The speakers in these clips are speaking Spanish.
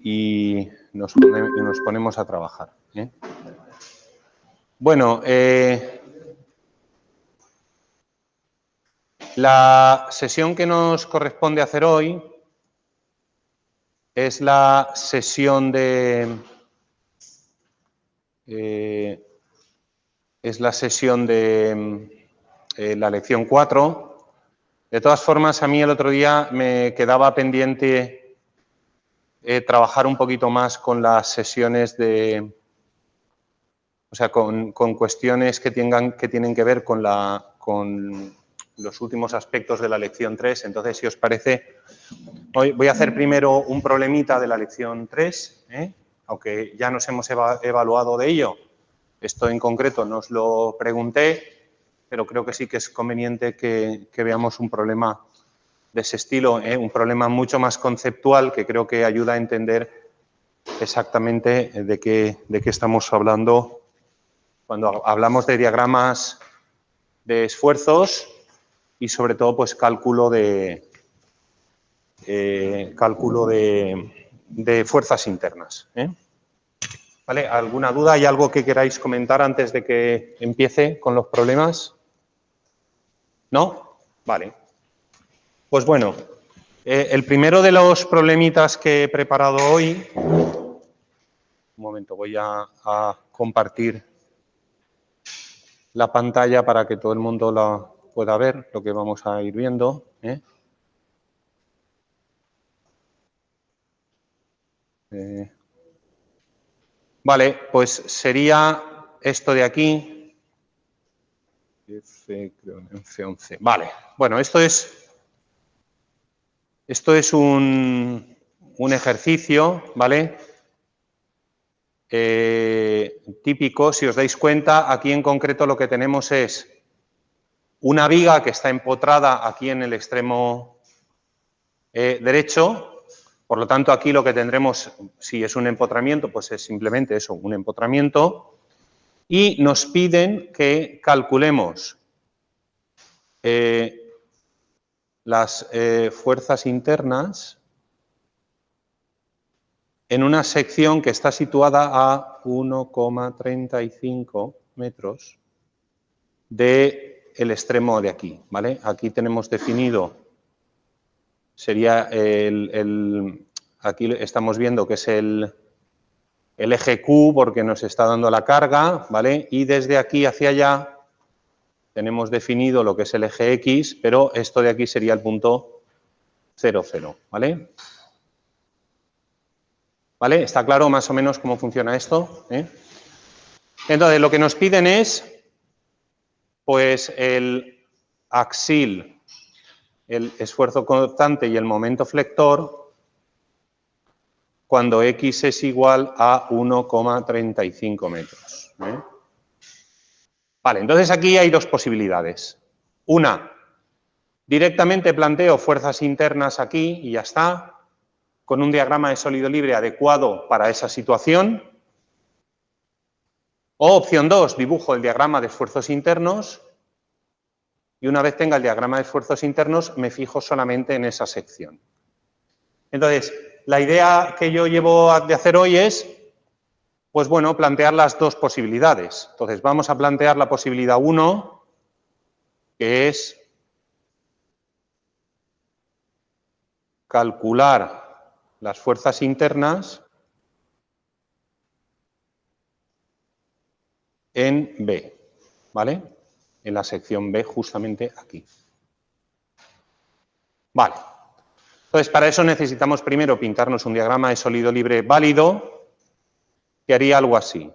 y nos ponemos a trabajar. Bueno, la sesión que nos corresponde hacer hoy es la sesión de la lección 4. De todas formas, a mí el otro día me quedaba pendiente trabajar un poquito más con las sesiones de... O sea, con cuestiones que tienen que ver con los últimos aspectos de la lección 3. Entonces, si os parece, hoy voy a hacer primero un problemita de la lección 3, aunque ya nos hemos evaluado de ello. Esto en concreto no os lo pregunté, pero creo que sí que es conveniente que veamos un problema de ese estilo, un problema mucho más conceptual que creo que ayuda a entender exactamente de qué estamos hablando cuando hablamos de diagramas de esfuerzos y sobre todo pues cálculo de fuerzas internas. ¿Vale? ¿Alguna duda? ¿Hay algo que queráis comentar antes de que empiece con los problemas? ¿No? Vale. Pues bueno, el primero de los problemitas que he preparado hoy... Un momento, voy a compartir la pantalla para que todo el mundo la pueda ver, lo que vamos a ir viendo. Vale, pues sería esto de aquí. F11. Vale, bueno, esto es un ejercicio, ¿vale? Típico, si os dais cuenta, aquí en concreto lo que tenemos es una viga que está empotrada aquí en el extremo derecho. Por lo tanto, aquí lo que tendremos, si es un empotramiento, pues es simplemente eso, un empotramiento. Y nos piden que calculemos las fuerzas internas en una sección que está situada a 1,35 metros del extremo de aquí, ¿vale? Aquí tenemos definido, sería aquí estamos viendo que es el eje Q porque nos está dando la carga, ¿vale? Y desde aquí hacia allá tenemos definido lo que es el eje X, pero esto de aquí sería el punto 0, 0, ¿vale? ¿Vale? ¿Está claro más o menos cómo funciona esto? Entonces, lo que nos piden es, pues, el axil, el esfuerzo constante y el momento flector cuando X es igual a 1,35 metros. Vale, entonces aquí hay dos posibilidades. Una, directamente planteo fuerzas internas aquí y ya está, con un diagrama de sólido libre adecuado para esa situación. O opción 2, dibujo el diagrama de esfuerzos internos y una vez tenga el diagrama de esfuerzos internos me fijo solamente en esa sección. Entonces, la idea que yo llevo de hacer hoy es, pues bueno, plantear las dos posibilidades. Entonces, vamos a plantear la posibilidad 1, que es calcular las fuerzas internas en B, ¿vale? En la sección B, justamente aquí. Vale. Entonces, para eso necesitamos primero pintarnos un diagrama de sólido libre válido que haría algo así.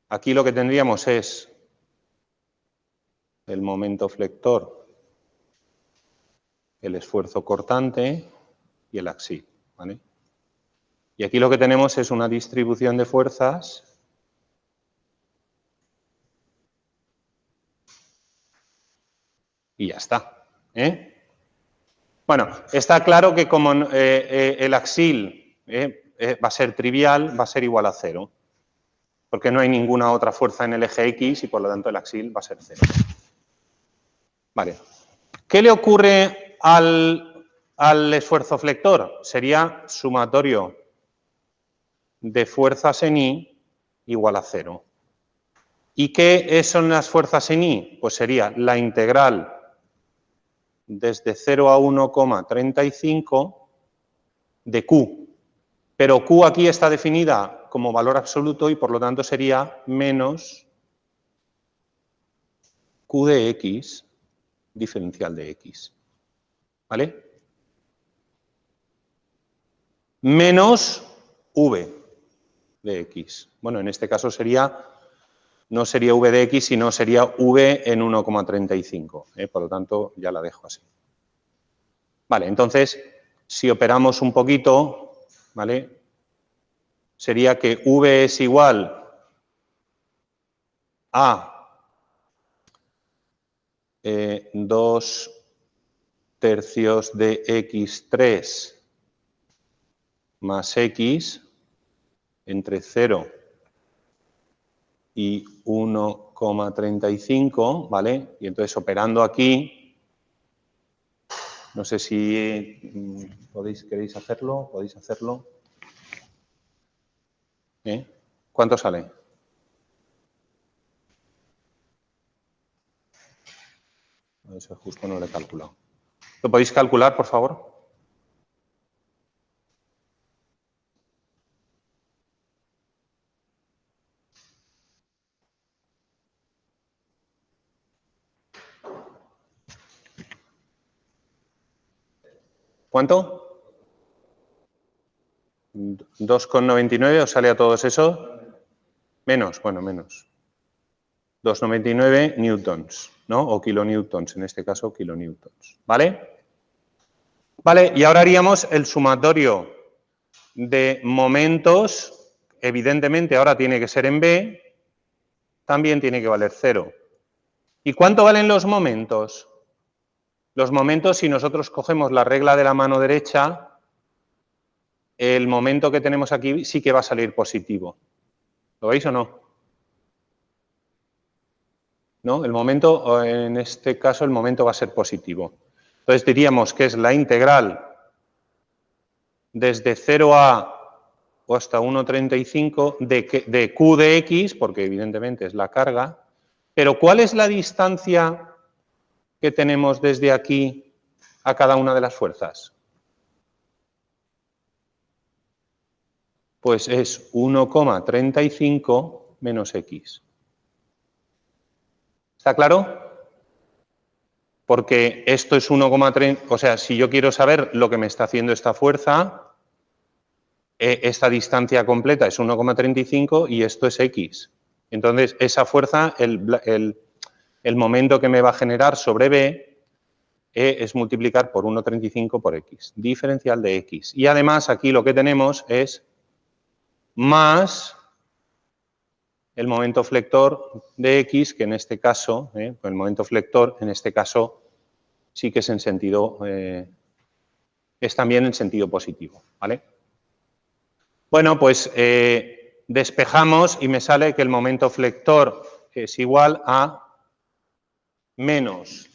Aquí lo que tendríamos es el momento flector, el esfuerzo cortante y el axil, ¿vale? Y aquí lo que tenemos es una distribución de fuerzas y ya está. Bueno, está claro que como el axil va a ser trivial, va a ser igual a 0, porque no hay ninguna otra fuerza en el eje X y por lo tanto el axil va a ser 0. Vale. ¿Qué le ocurre al al esfuerzo flector? Sería sumatorio de fuerzas en I igual a 0. ¿Y qué son las fuerzas en I? Pues sería la integral desde 0 a 1,35 de Q. Pero Q aquí está definida como valor absoluto y por lo tanto sería menos Q de X diferencial de X. ¿Vale? Menos V de X. Bueno, en este caso sería, no sería V de X, sino sería V en 1,35. Por lo tanto, ya la dejo así. Vale, entonces, si operamos un poquito, ¿vale? Sería que V es igual a 2 tercios de X3 más X entre 0 y 1,35, ¿vale? Y entonces operando aquí, no sé si queréis hacerlo, podéis hacerlo. ¿Cuánto sale? Eso justo no lo he calculado. ¿Lo podéis calcular, por favor? ¿Cuánto? 2,99, ¿os sale a todos eso? Menos, bueno, menos. 2,99 newtons, ¿no? O kilonewtons, en este caso kilonewtons. ¿Vale? Vale, y ahora haríamos el sumatorio de momentos. Evidentemente ahora tiene que ser en B, también tiene que valer 0. ¿Y cuánto valen los momentos? Los momentos, si nosotros cogemos la regla de la mano derecha, el momento que tenemos aquí sí que va a salir positivo. ¿Lo veis o no? ¿No? El momento, en este caso, el momento va a ser positivo. Entonces diríamos que es la integral desde 0 a o hasta 1,35 de Q de X, porque evidentemente es la carga, pero ¿cuál es la distancia que tenemos desde aquí a cada una de las fuerzas? Pues es 1,35 menos X. ¿Está claro? Porque esto es 1,30, o sea, si yo quiero saber lo que me está haciendo esta fuerza, esta distancia completa es 1,35 y esto es X. Entonces, esa fuerza, el momento que me va a generar sobre B es multiplicar por 1,35 por X, diferencial de X. Y además aquí lo que tenemos es más el momento flector de X, que en este caso, el momento flector en este caso sí que es en sentido, es también en sentido positivo, ¿vale? Bueno, pues despejamos y me sale que el momento flector es igual a menos,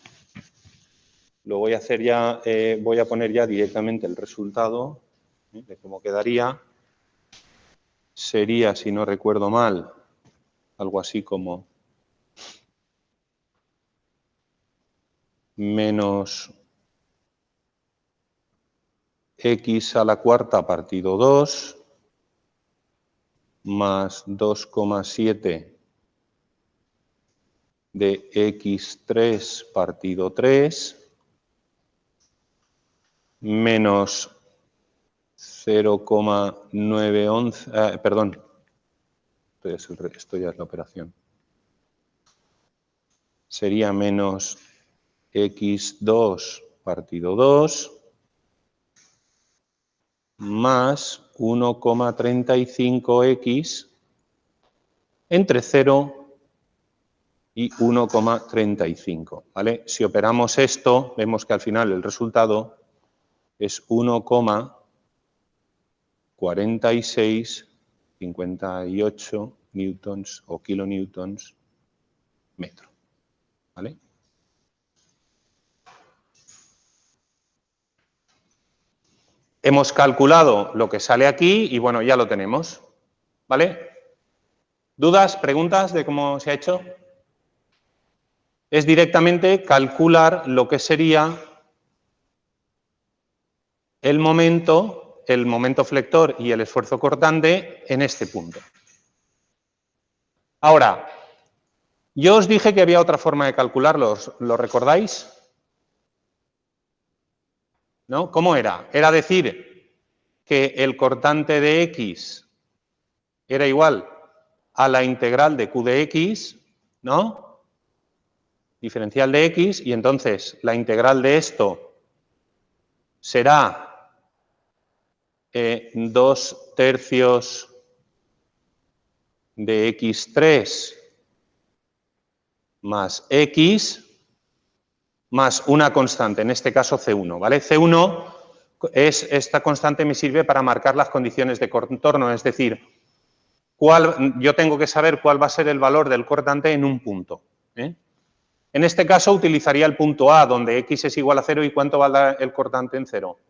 lo voy a hacer ya, voy a poner ya directamente el resultado de cómo quedaría. Sería, si no recuerdo mal, algo así como menos X a la cuarta partido 2 más 2,7 de X3 partido 3 menos 0,911, perdón, esto ya es la operación. Sería menos X2 partido 2 más 1,35X entre 0 y 1,35, ¿vale? Si operamos esto, vemos que al final el resultado es 1,4658 newtons o kilonewtons metro, ¿vale? Hemos calculado lo que sale aquí y, bueno, ya lo tenemos. ¿Vale? ¿Dudas, preguntas de cómo se ha hecho? Es directamente calcular lo que sería el momento flector y el esfuerzo cortante en este punto. Ahora, yo os dije que había otra forma de calcularlos, ¿lo recordáis? ¿No? ¿Cómo era? Era decir que el cortante de X era igual a la integral de Q de X, ¿no? Diferencial de X, y entonces la integral de esto será 2/3 de X3 más X más una constante, en este caso C1, ¿vale? C1 esta constante me sirve para marcar las condiciones de contorno, es decir, yo tengo que saber cuál va a ser el valor del cortante en un punto. En este caso utilizaría el punto A, donde X es igual a 0 y ¿cuánto vale el cortante en 0?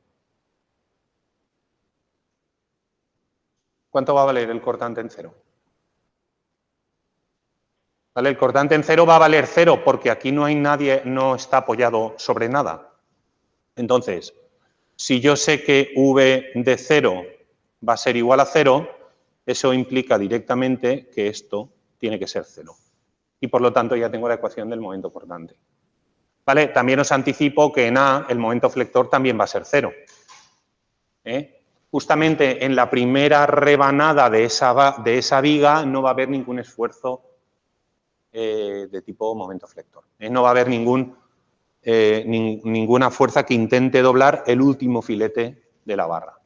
¿Cuánto va a valer el cortante en 0? ¿Vale? El cortante en 0 va a valer 0 porque aquí no hay nadie, no está apoyado sobre nada. Entonces, si yo sé que V de 0 va a ser igual a 0, eso implica directamente que esto tiene que ser 0. Y por lo tanto ya tengo la ecuación del momento cortante. ¿Vale? También os anticipo que en A el momento flector también va a ser 0. Justamente en la primera rebanada de esa viga no va a haber ningún esfuerzo de tipo momento flector. No va a haber ninguna fuerza que intente doblar el último filete de la barra.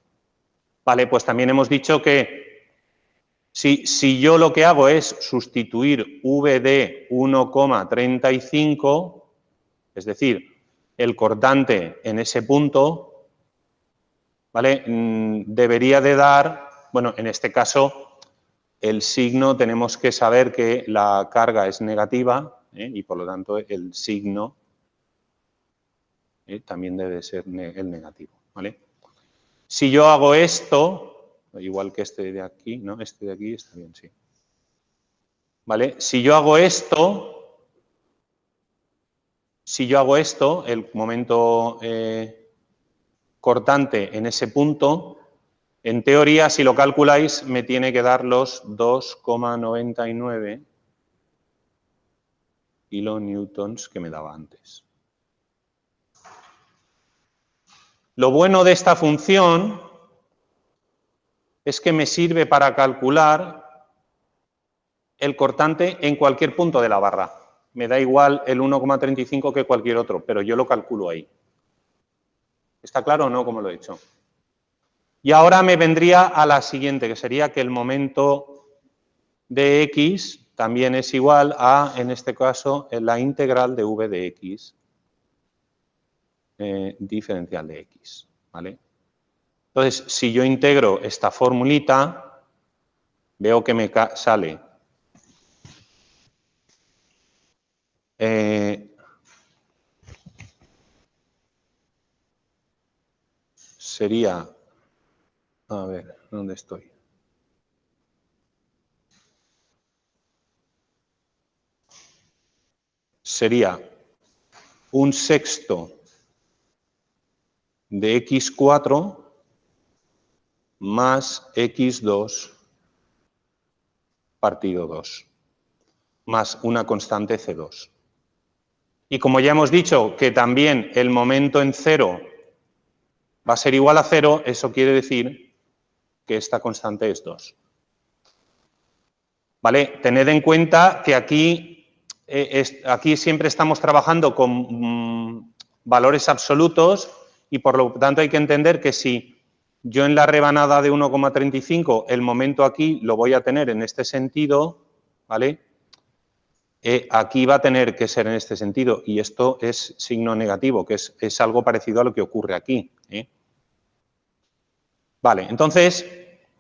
Vale, pues también hemos dicho que si yo lo que hago es sustituir V de 1,35, es decir, el cortante en ese punto, ¿vale? Debería de dar, bueno, en este caso, el signo tenemos que saber que la carga es negativa y por lo tanto el signo también debe ser el negativo, ¿vale? Si yo hago esto, igual que este de aquí, ¿no? Este de aquí está bien, sí. ¿Vale? Si yo hago esto, el momento cortante en ese punto, en teoría, si lo calculáis, me tiene que dar los 2,99 kilonewtons que me daba antes. Lo bueno de esta función es que me sirve para calcular el cortante en cualquier punto de la barra. Me da igual el 1,35 que cualquier otro, pero yo lo calculo ahí. ¿Está claro o no cómo lo he hecho? Y ahora me vendría a la siguiente, que sería que el momento de X también es igual a, en este caso, la integral de V de X diferencial de X, ¿vale? Entonces, si yo integro esta formulita, veo que me sale sería, a ver, ¿dónde estoy? Sería 1/6 de X4 más X2 partido 2, más una constante C2. Y como ya hemos dicho que también el momento en 0 va a ser igual a 0, eso quiere decir que esta constante es 2. ¿Vale? Tened en cuenta que aquí siempre estamos trabajando con valores absolutos y por lo tanto hay que entender que si yo en la rebanada de 1,35 el momento aquí lo voy a tener en este sentido, ¿vale? Aquí va a tener que ser en este sentido y esto es signo negativo, que es algo parecido a lo que ocurre aquí. Vale, entonces,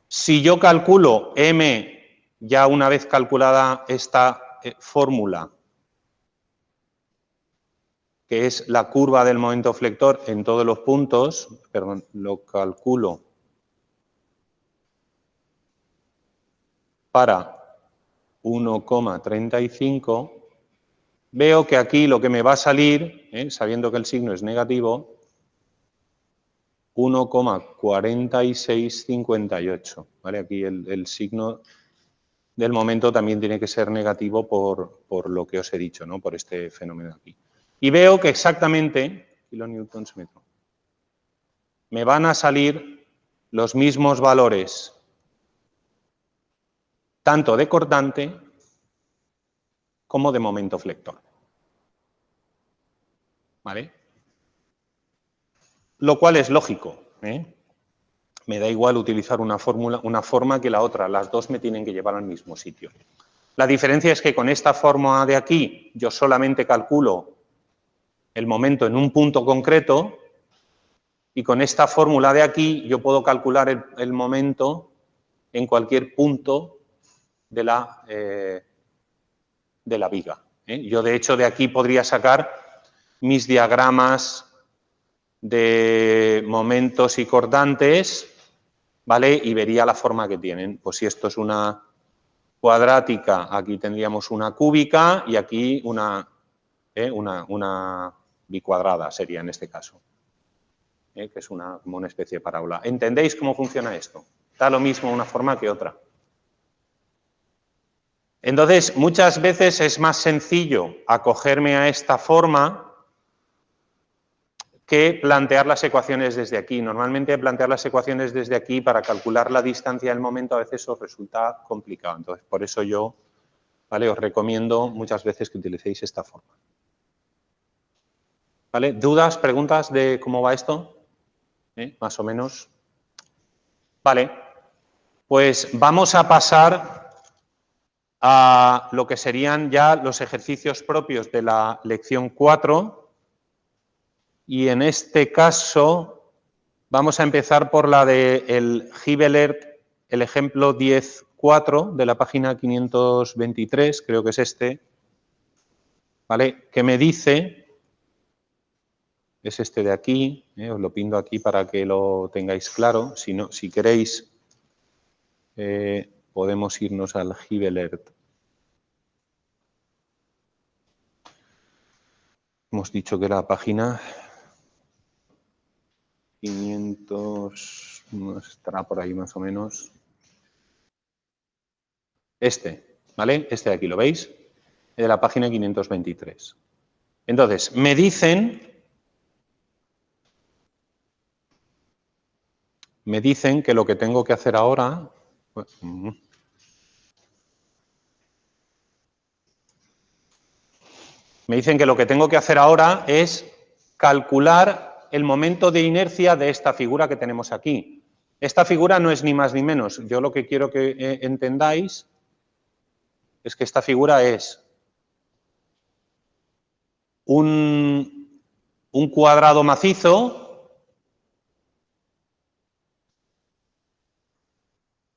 si yo calculo M, ya una vez calculada esta fórmula, que es la curva del momento flector en todos los puntos, perdón, lo calculo para 1,35, veo que aquí lo que me va a salir, sabiendo que el signo es negativo, 1,4658. ¿Vale? Aquí el signo del momento también tiene que ser negativo por lo que os he dicho, ¿no? Por este fenómeno aquí. Y veo que exactamente, kilonewtons metro, me van a salir los mismos valores, tanto de cortante como de momento flector. ¿Vale? Lo cual es lógico, ¿eh? Me da igual utilizar una forma que la otra, las dos me tienen que llevar al mismo sitio. La diferencia es que con esta fórmula de aquí yo solamente calculo el momento en un punto concreto y con esta fórmula de aquí yo puedo calcular el momento en cualquier punto de la viga. Yo, de hecho, de aquí podría sacar mis diagramas de momentos y cortantes, ¿vale? Y vería la forma que tienen. Pues si esto es una cuadrática, aquí tendríamos una cúbica y aquí una bicuadrada sería en este caso, que es como una especie de parábola. ¿Entendéis cómo funciona esto? Da lo mismo una forma que otra. Entonces, muchas veces es más sencillo acogerme a esta forma que plantear las ecuaciones desde aquí. Normalmente plantear las ecuaciones desde aquí para calcular la distancia del momento a veces os resulta complicado. Entonces, por eso yo, ¿vale?, os recomiendo muchas veces que utilicéis esta forma. ¿Vale? ¿Dudas, preguntas de cómo va esto? Más o menos. Vale. Pues vamos a pasar a lo que serían ya los ejercicios propios de la lección 4. Y en este caso vamos a empezar por la del Gibelert, el ejemplo 10.4 de la página 523, creo que es este, ¿vale? Que me dice, es este de aquí, os lo pinto aquí para que lo tengáis claro. Si no, si queréis, podemos irnos al Gibelert. Hemos dicho que la página 500, estará por ahí más o menos. ¿Vale? Este de aquí, ¿lo veis? De la página 523. Entonces, me dicen que lo que tengo que hacer ahora... Me dicen que lo que tengo que hacer ahora es calcular el momento de inercia de esta figura que tenemos aquí. Esta figura no es ni más ni menos. Yo lo que quiero que entendáis es que esta figura es un cuadrado macizo,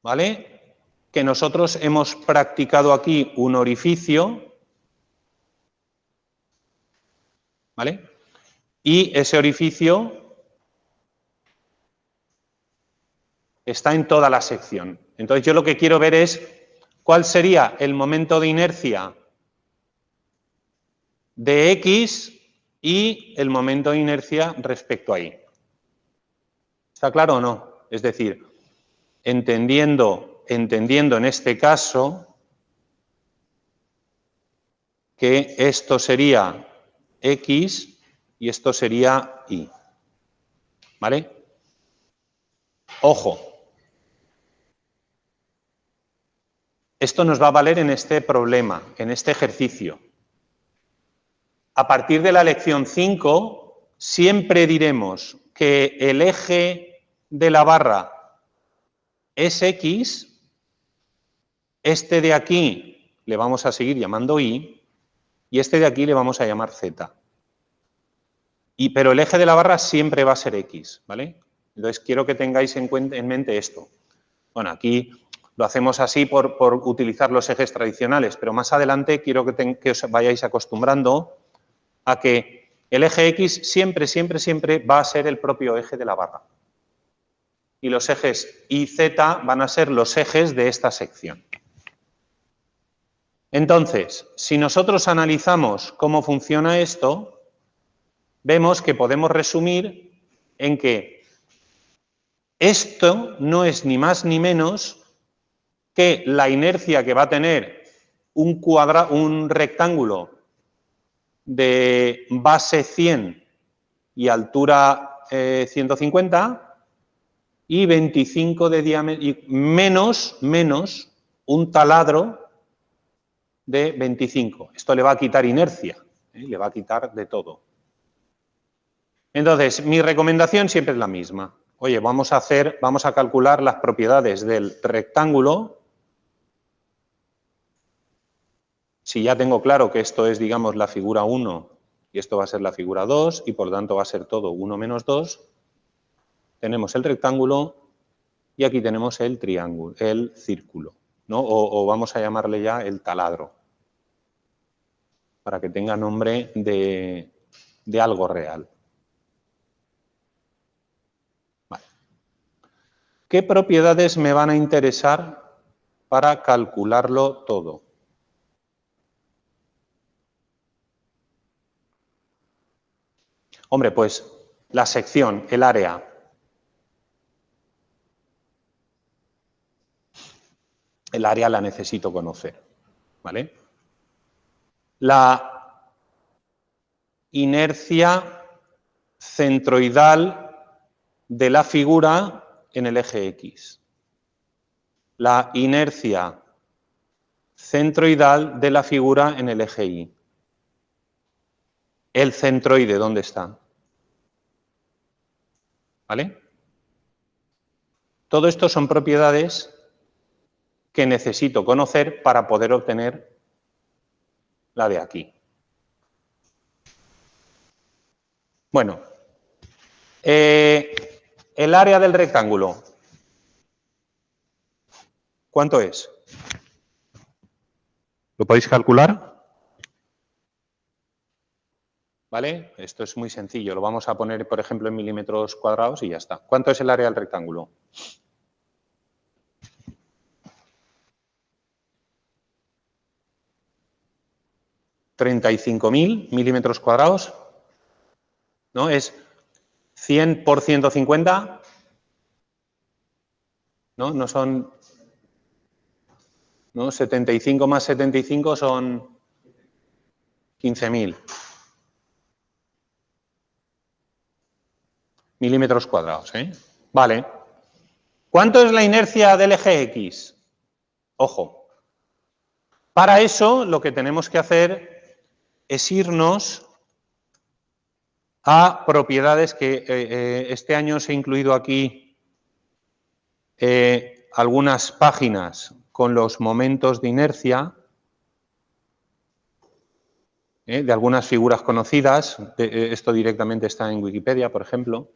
¿vale?, que nosotros hemos practicado aquí un orificio, ¿vale? Y ese orificio está en toda la sección. Entonces, yo lo que quiero ver es cuál sería el momento de inercia de X y el momento de inercia respecto a Y. ¿Está claro o no? Es decir, entendiendo en este caso que esto sería X y esto sería Y. ¿Vale? Ojo. Esto nos va a valer en este problema, en este ejercicio. A partir de la lección 5, siempre diremos que el eje de la barra es X, este de aquí le vamos a seguir llamando Y, y este de aquí le vamos a llamar Z. Pero el eje de la barra siempre va a ser X, ¿vale? Entonces, quiero que tengáis en mente esto. Bueno, aquí lo hacemos así por utilizar los ejes tradicionales, pero más adelante quiero que os vayáis acostumbrando a que El eje X siempre, siempre, siempre va a ser el propio eje de la barra. Y los ejes Y, Z van a ser los ejes de esta sección. Entonces, si nosotros analizamos cómo funciona esto, vemos que podemos resumir en que esto no es ni más ni menos que la inercia que va a tener un rectángulo de base 100 y altura 150 y 25 de diámetro, menos un taladro de 25. Esto le va a quitar inercia, le va a quitar de todo. Entonces, mi recomendación siempre es la misma. Oye, vamos a calcular las propiedades del rectángulo. Si ya tengo claro que esto es, digamos, la figura 1 y esto va a ser la figura 2 y por tanto va a ser todo 1 menos 2, tenemos el rectángulo y aquí tenemos el triángulo, el círculo, ¿no? O vamos a llamarle ya el taladro, para que tenga nombre de algo real. Vale. ¿Qué propiedades me van a interesar para calcularlo todo? Hombre, pues la sección, el área. El área la necesito conocer, ¿vale? La inercia centroidal de la figura en el eje X. La inercia centroidal de la figura en el eje Y. El centroide, ¿dónde está? ¿Vale? Todo esto son propiedades que necesito conocer para poder obtener la de aquí. Bueno, el área del rectángulo, ¿cuánto es? ¿Lo podéis calcular? ¿Vale? Esto es muy sencillo. Lo vamos a poner, por ejemplo, en milímetros cuadrados y ya está. ¿Cuánto es el área del rectángulo? ¿35.000 milímetros cuadrados? ¿No? Es 100 por 150. ¿No? No son... ¿no? 75 más 75 son 15.000 milímetros cuadrados, ¿eh? Vale. ¿Cuánto es la inercia del eje X? Ojo. Para eso lo que tenemos que hacer es irnos a propiedades que este año os he incluido aquí algunas páginas con los momentos de inercia de algunas figuras conocidas. Esto directamente está en Wikipedia, por ejemplo.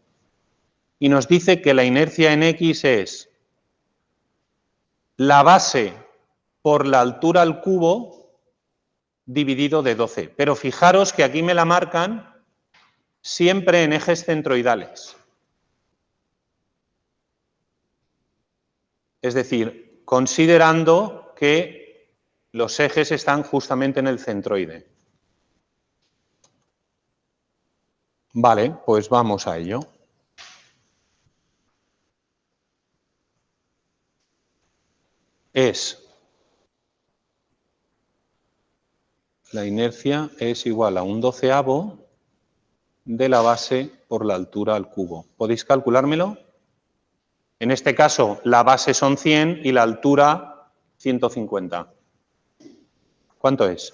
Y nos dice que la inercia en X es la base por la altura al cubo dividido de 12. Pero fijaros que aquí me la marcan siempre en ejes centroidales. Es decir, considerando que los ejes están justamente en el centroide. Vale, pues vamos a ello. La inercia es igual a un 12avo de la base por la altura al cubo. ¿Podéis calculármelo? En este caso, la base son 100 y la altura 150. ¿Cuánto es?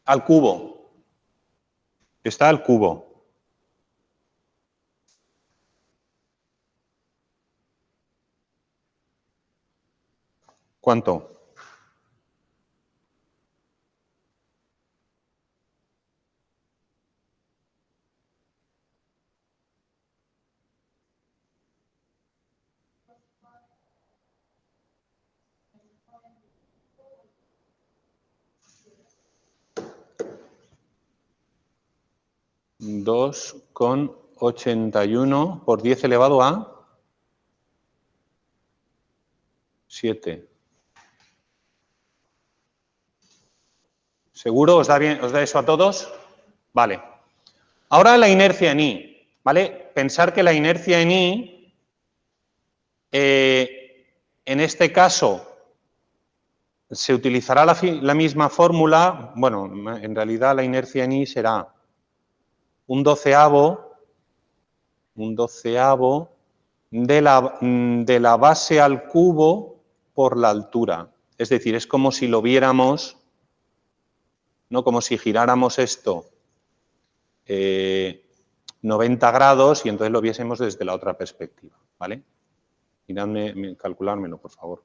Al cubo. Está al cubo. ¿Cuánto? Dos con 81 por 10 elevado a 7. ¿Seguro? ¿Os da bien? ¿Os da eso a todos? Vale. Ahora la inercia en I, ¿vale? Pensar que la inercia en I, en este caso, se utilizará la misma fórmula. Bueno, en realidad la inercia en I será un doceavo de la base al cubo por la altura. Es decir, es como si lo viéramos, ¿no? Como si giráramos esto 90 grados y entonces lo viésemos desde la otra perspectiva, ¿vale? Miradme, calculármelo, por favor.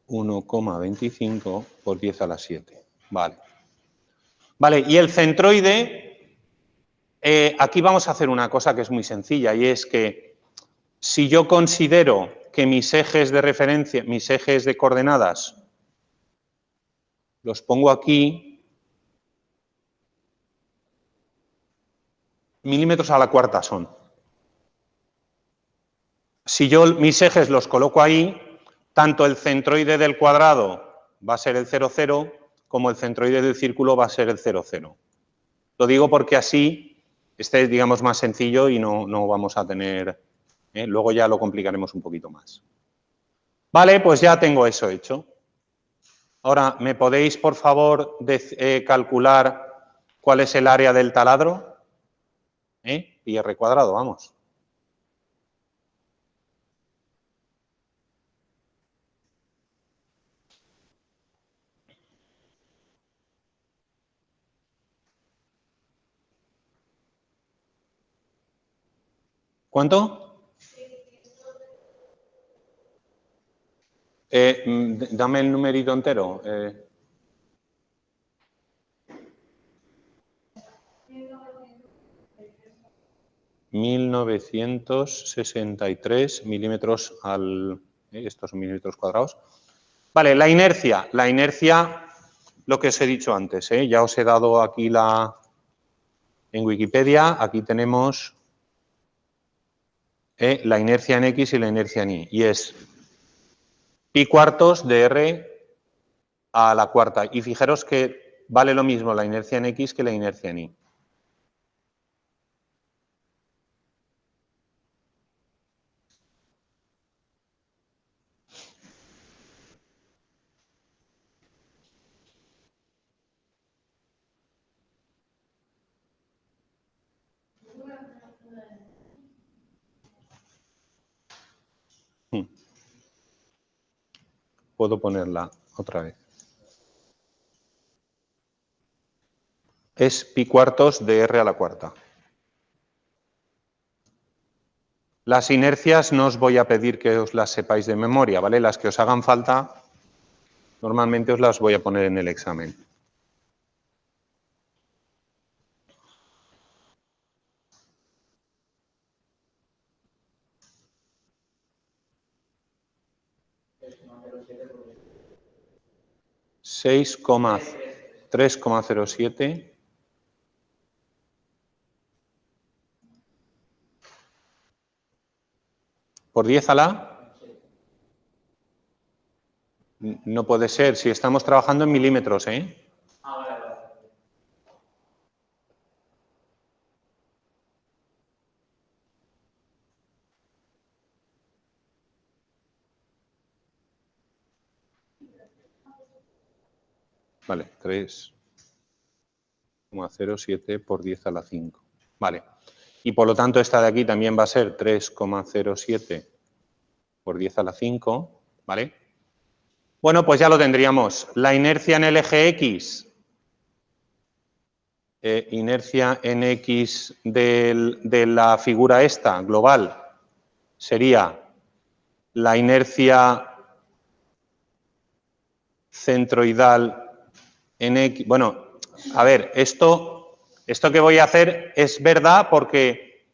(1,25 por 10 a la 7). Vale. Vale, y el centroide, aquí vamos a hacer una cosa que es muy sencilla, y es que si yo considero que mis ejes de referencia, mis ejes de coordenadas, los pongo aquí, milímetros a la cuarta son. Si yo mis ejes los coloco ahí, tanto el centroide del cuadrado va a ser el 0, 0, como el centroide del círculo va a ser el 0, 0. Lo digo porque así este es, digamos, más sencillo y no vamos a tener... luego ya lo complicaremos un poquito más. Vale, pues ya tengo eso hecho. Ahora, ¿me podéis, por favor, calcular cuál es el área del taladro? Pi r cuadrado, vamos. ¿Cuánto? Dame el numerito entero. 1963 milímetros al... estos son milímetros cuadrados. Vale, la inercia, lo que os he dicho antes, ya os he dado aquí en Wikipedia, aquí tenemos la inercia en X y la inercia en Y, y es pi cuartos de R a la cuarta. Y fijaros que vale lo mismo la inercia en X que la inercia en Y. Puedo ponerla otra vez. Es pi cuartos de R a la cuarta. Las inercias no os voy a pedir que os las sepáis de memoria, ¿vale? Las que os hagan falta, normalmente os las voy a poner en el examen. (3,07) por 10 a la... No puede ser, si estamos trabajando en milímetros, ¿eh? Vale, 3,07 por 10 a la 5. Vale. y por lo tanto esta de aquí también va a ser 3,07 por 10 a la 5, ¿vale? Bueno, pues ya lo tendríamos. La inercia en el eje X, inercia en X de la figura esta, global, sería la inercia centroidal en X. Bueno, a ver, esto que voy a hacer es verdad porque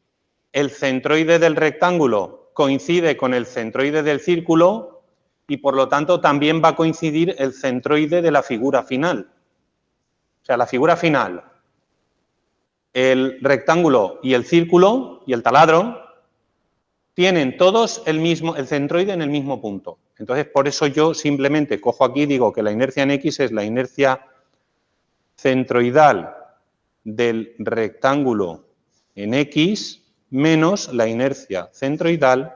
el centroide del rectángulo coincide con el centroide del círculo y por lo tanto también va a coincidir el centroide de la figura final. O sea, la figura final, el rectángulo y el círculo y el taladro tienen todos el centroide en el mismo punto. Entonces, por eso yo simplemente cojo aquí y digo que la inercia en X es la inercia centroidal del rectángulo en X menos la inercia centroidal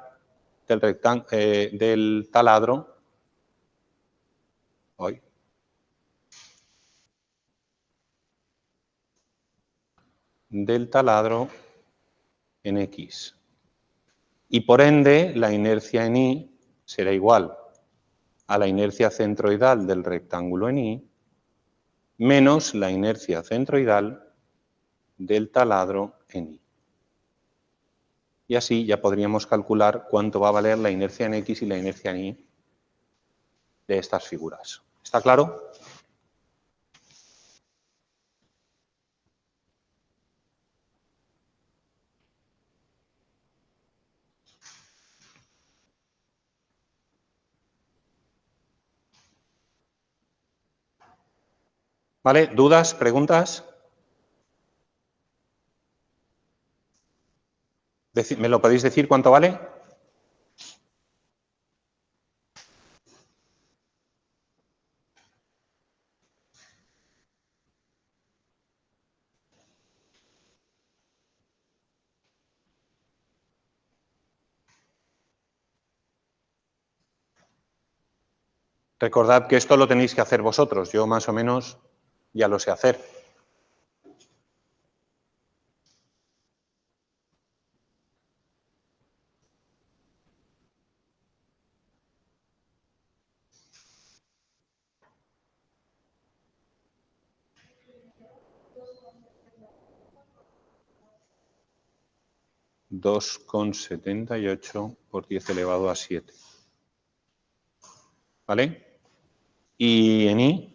del taladro en X. Y por ende, la inercia en Y será igual a la inercia centroidal del rectángulo en Y menos la inercia centroidal del taladro en Y. Y así ya podríamos calcular cuánto va a valer la inercia en X y la inercia en Y de estas figuras. ¿Está claro? ¿Vale? ¿Dudas? ¿Preguntas? ¿Me lo podéis decir cuánto vale? Recordad que esto lo tenéis que hacer vosotros. Yo más o menos ya lo sé hacer. $2,78 por 10 elevado a 7. ¿Vale? Y en Y,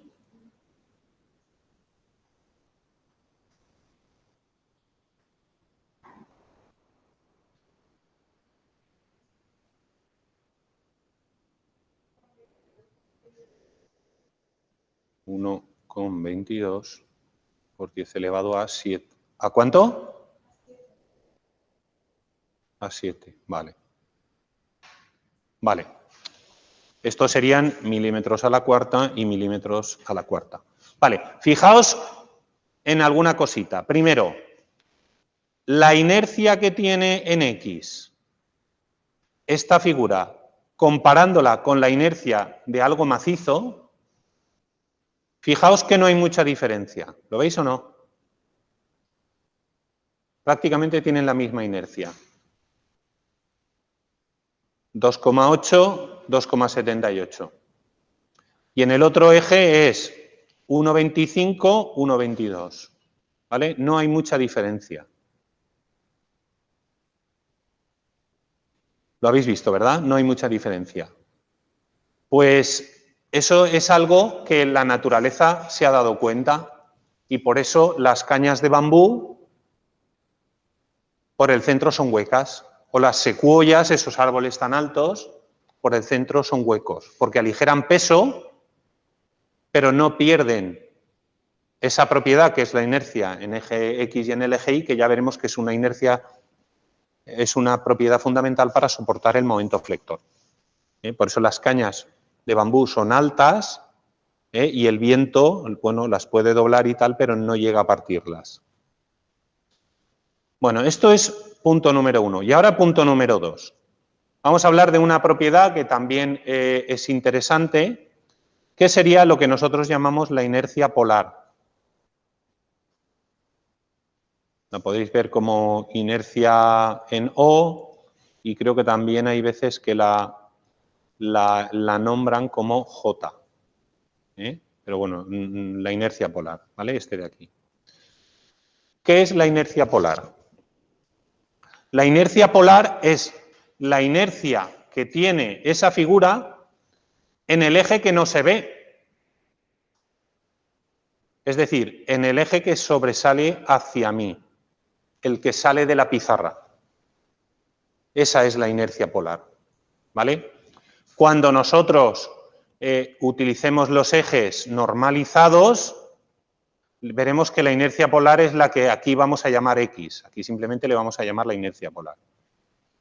$1,22 por 10 elevado a 7. ¿A cuánto? A 7, vale. Vale. Estos serían milímetros a la cuarta y milímetros a la cuarta. Vale, fijaos en alguna cosita. Primero, la inercia que tiene en X esta figura, comparándola con la inercia de algo macizo, fijaos que no hay mucha diferencia. ¿Lo veis o no? Prácticamente tienen la misma inercia. 2,8, 2,78. Y en el otro eje es 1,25, 1,22. ¿Vale? No hay mucha diferencia. Lo habéis visto, ¿verdad? No hay mucha diferencia. Pues eso es algo que la naturaleza se ha dado cuenta y por eso las cañas de bambú por el centro son huecas. O las secuoyas, esos árboles tan altos, por el centro son huecos, porque aligeran peso, pero no pierden esa propiedad que es la inercia en eje X y en el eje Y, que ya veremos que es una inercia, es una propiedad fundamental para soportar el momento flector. Por eso las cañas de bambú son altas y el viento, bueno, las puede doblar y tal, pero no llega a partirlas. Bueno, esto es punto número 1. Y ahora punto número 2. Vamos a hablar de una propiedad que también es interesante, que sería lo que nosotros llamamos la inercia polar. La podéis ver como inercia en O y creo que también hay veces que la nombran como J. Pero bueno, la inercia polar, ¿vale? Este de aquí. ¿Qué es la inercia polar? La inercia polar es la inercia que tiene esa figura en el eje que no se ve. Es decir, en el eje que sobresale hacia mí, el que sale de la pizarra. Esa es la inercia polar, ¿vale? Cuando nosotros utilicemos los ejes normalizados, veremos que la inercia polar es la que aquí vamos a llamar X. Aquí simplemente le vamos a llamar la inercia polar.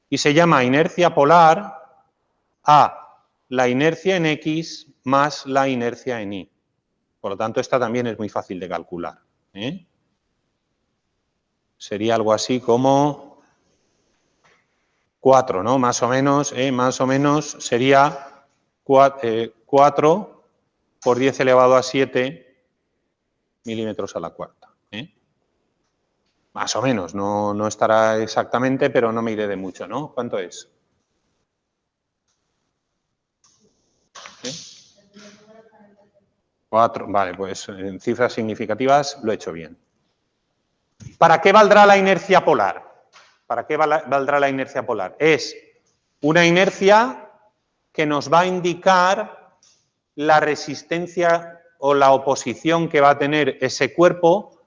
Y se llama inercia polar a la inercia en X más la inercia en Y. Por lo tanto, esta también es muy fácil de calcular. Sería algo así como 4, ¿no? Más o menos sería 4 por 10 elevado a 7 milímetros a la cuarta. Más o menos, no estará exactamente, pero no me iré de mucho, ¿no? ¿Cuánto es? ¿Eh? 4, vale, pues en cifras significativas lo he hecho bien. ¿Para qué valdrá la inercia polar? ¿Para qué valdrá la inercia polar? Es una inercia que nos va a indicar la resistencia o la oposición que va a tener ese cuerpo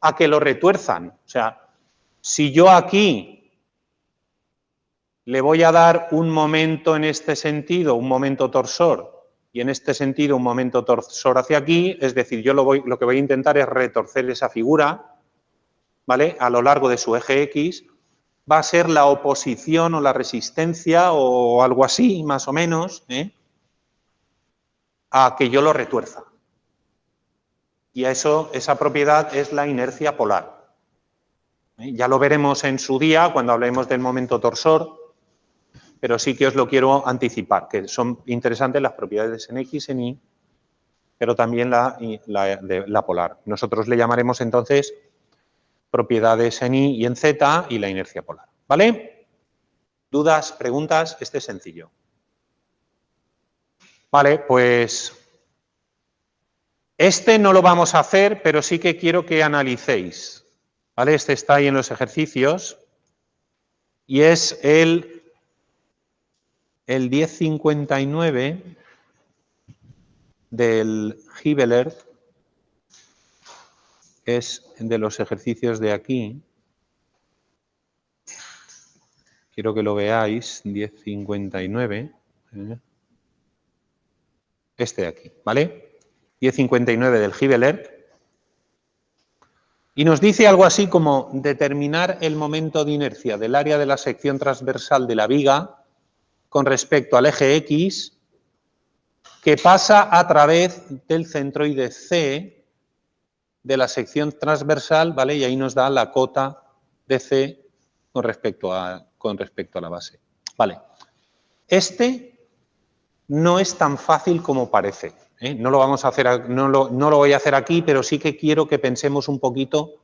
a que lo retuerzan. O sea, si yo aquí le voy a dar un momento en este sentido, un momento torsor, y en este sentido un momento torsor hacia aquí, es decir, yo lo que voy a intentar es retorcer esa figura, ¿vale? A lo largo de su eje X, va a ser la oposición o la resistencia o algo así, más o menos, a que yo lo retuerza. Y a eso, esa propiedad es la inercia polar. Ya lo veremos en su día cuando hablemos del momento torsor, pero sí que os lo quiero anticipar, que son interesantes las propiedades en X, en Y, pero también la polar. Nosotros le llamaremos entonces propiedades en Y y en Z y la inercia polar. ¿Vale? ¿Dudas, preguntas? Este es sencillo. Vale, pues este no lo vamos a hacer, pero sí que quiero que analicéis. ¿Vale? Este está ahí en los ejercicios y es el 1059 del Hibbeler, es de los ejercicios de aquí. Quiero que lo veáis, 1059. Este de aquí, ¿vale? 1059 del Hibbeler. Y nos dice algo así como determinar el momento de inercia del área de la sección transversal de la viga con respecto al eje X que pasa a través del centroide C de la sección transversal, ¿vale? Y ahí nos da la cota de C con respecto a la base. Vale. Este no es tan fácil como parece. No lo vamos a hacer, no lo voy a hacer aquí, pero sí que quiero que pensemos un poquito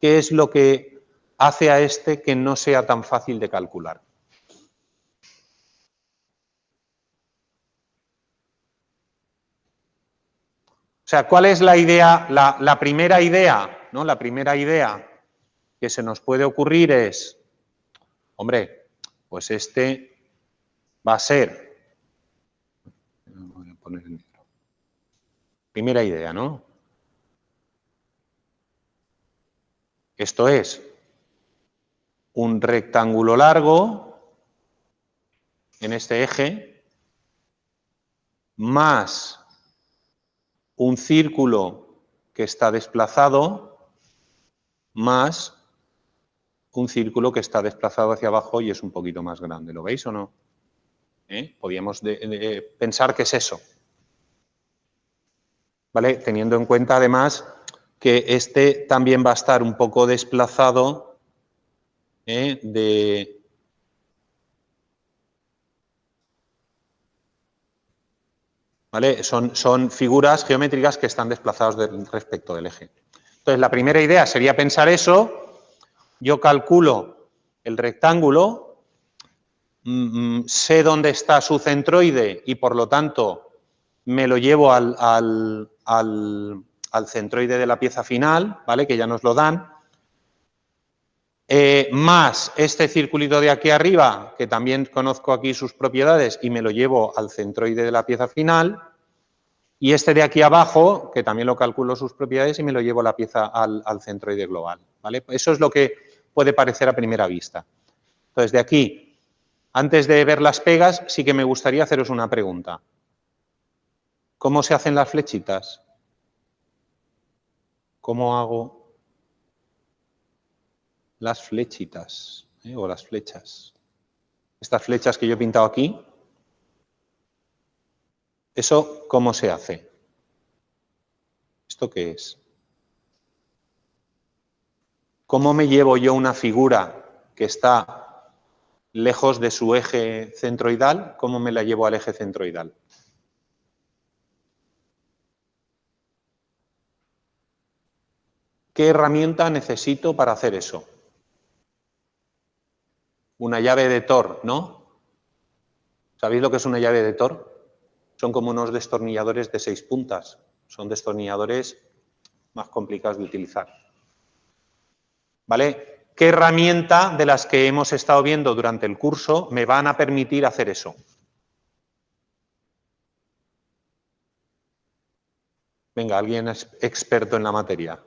qué es lo que hace a este que no sea tan fácil de calcular. O sea, ¿cuál es la idea? La primera idea, ¿no? La primera idea que se nos puede ocurrir es, hombre, pues este va a ser, voy a poner en negro. Primera idea, ¿no? Esto es un rectángulo largo en este eje más un círculo que está desplazado más un círculo que está desplazado hacia abajo y es un poquito más grande. ¿Lo veis o no? Podríamos pensar que es eso. ¿Vale? Teniendo en cuenta además que este también va a estar un poco desplazado ¿vale? Son figuras geométricas que están desplazadas respecto del eje. Entonces, la primera idea sería pensar eso yo calculo el rectángulo, sé dónde está su centroide y por lo tanto me lo llevo al centroide de la pieza final, ¿vale? Que ya nos lo dan. Más este circulito de aquí arriba, que también conozco aquí sus propiedades y me lo llevo al centroide de la pieza final. Y este de aquí abajo, que también lo calculo sus propiedades y me lo llevo la pieza al centroide global, ¿vale? Eso es lo que puede parecer a primera vista. Entonces, de aquí, antes de ver las pegas, sí que me gustaría haceros una pregunta. ¿Cómo se hacen las flechitas? ¿Cómo hago las flechitas? O las flechas. Estas flechas que yo he pintado aquí, ¿eso cómo se hace? ¿Esto qué es? ¿Cómo me llevo yo una figura que está lejos de su eje centroidal? ¿Cómo me la llevo al eje centroidal? ¿Qué herramienta necesito para hacer eso? Una llave de Thor, ¿no? ¿Sabéis lo que es una llave de Thor? Son como unos destornilladores de 6 puntas. Son destornilladores más complicados de utilizar. ¿Vale? ¿Qué herramienta de las que hemos estado viendo durante el curso me van a permitir hacer eso? Venga, alguien es experto en la materia.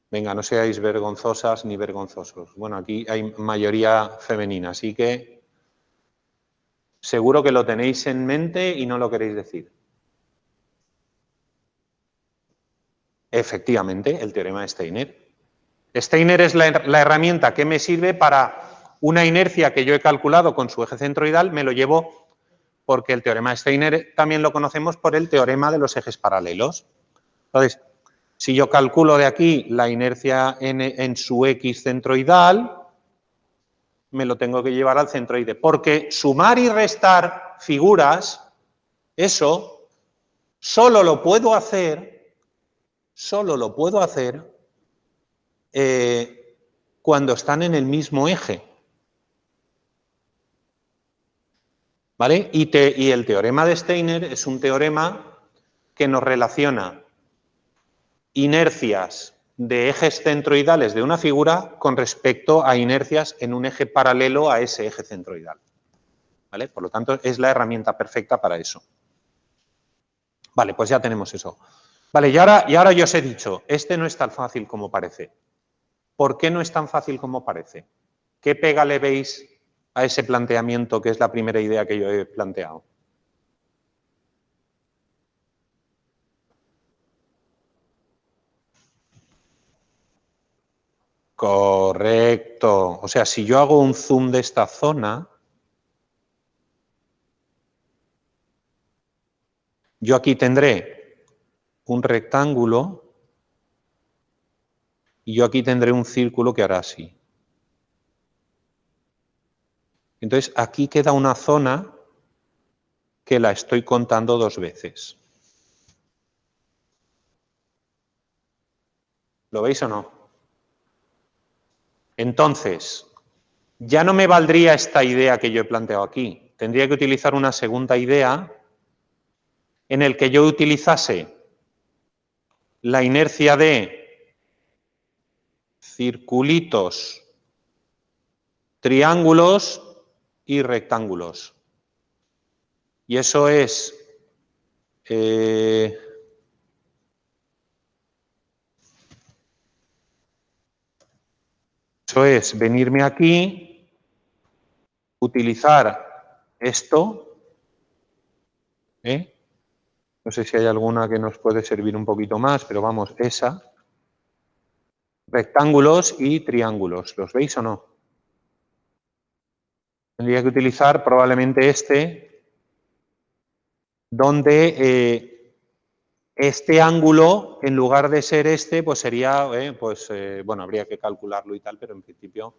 Venga, no seáis vergonzosas ni vergonzosos. Bueno, aquí hay mayoría femenina, así que seguro que lo tenéis en mente y no lo queréis decir. Efectivamente, el teorema de Steiner. Steiner es la herramienta que me sirve para una inercia que yo he calculado con su eje centroidal, me lo llevo porque el teorema de Steiner también lo conocemos por el teorema de los ejes paralelos. Entonces, si yo calculo de aquí la inercia en su X centroidal, me lo tengo que llevar al centroide. Porque sumar y restar figuras, eso solo lo puedo hacer cuando están en el mismo eje. ¿Vale? Y el teorema de Steiner es un teorema que nos relaciona inercias de ejes centroidales de una figura con respecto a inercias en un eje paralelo a ese eje centroidal. ¿Vale? Por lo tanto, es la herramienta perfecta para eso. Vale, pues ya tenemos eso. Vale, y ahora yo os he dicho, este no es tan fácil como parece. ¿Por qué no es tan fácil como parece? ¿Qué pega le veis a ese planteamiento que es la primera idea que yo he planteado? Correcto. O sea, si yo hago un zoom de esta zona, yo aquí tendré un rectángulo y yo aquí tendré un círculo que hará así. Entonces, aquí queda una zona que la estoy contando 2 veces. ¿Lo veis o no? Entonces, ya no me valdría esta idea que yo he planteado aquí. Tendría que utilizar una segunda idea en el que yo utilizase la inercia de circulitos, triángulos y rectángulos. Y eso es venirme aquí, utilizar esto, no sé si hay alguna que nos puede servir un poquito más, pero vamos, esa, rectángulos y triángulos, ¿los veis o no? Tendría que utilizar probablemente este, donde este ángulo, en lugar de ser este, pues sería, bueno, habría que calcularlo y tal, pero en principio,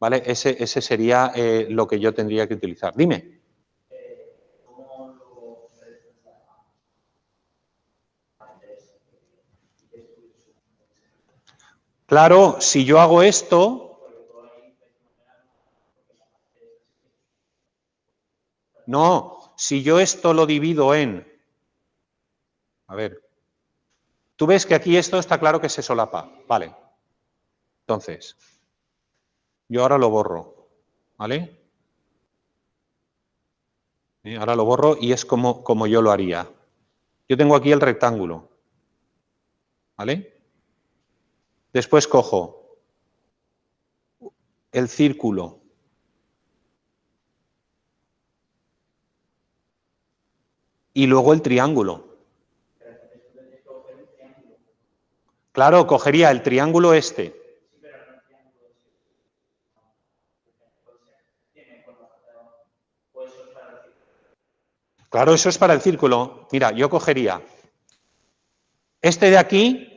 ¿vale? Ese sería lo que yo tendría que utilizar. Dime. Claro, si yo hago esto... No, si yo esto lo divido en... A ver. Tú ves que aquí esto está claro que se solapa. Vale. Entonces, yo ahora lo borro. ¿Vale? Ahora lo borro y es como yo lo haría. Yo tengo aquí el rectángulo. ¿Vale? Después cojo el círculo. Y luego el triángulo. Claro, cogería el triángulo este. Claro, eso es para el círculo. Mira, yo cogería este de aquí.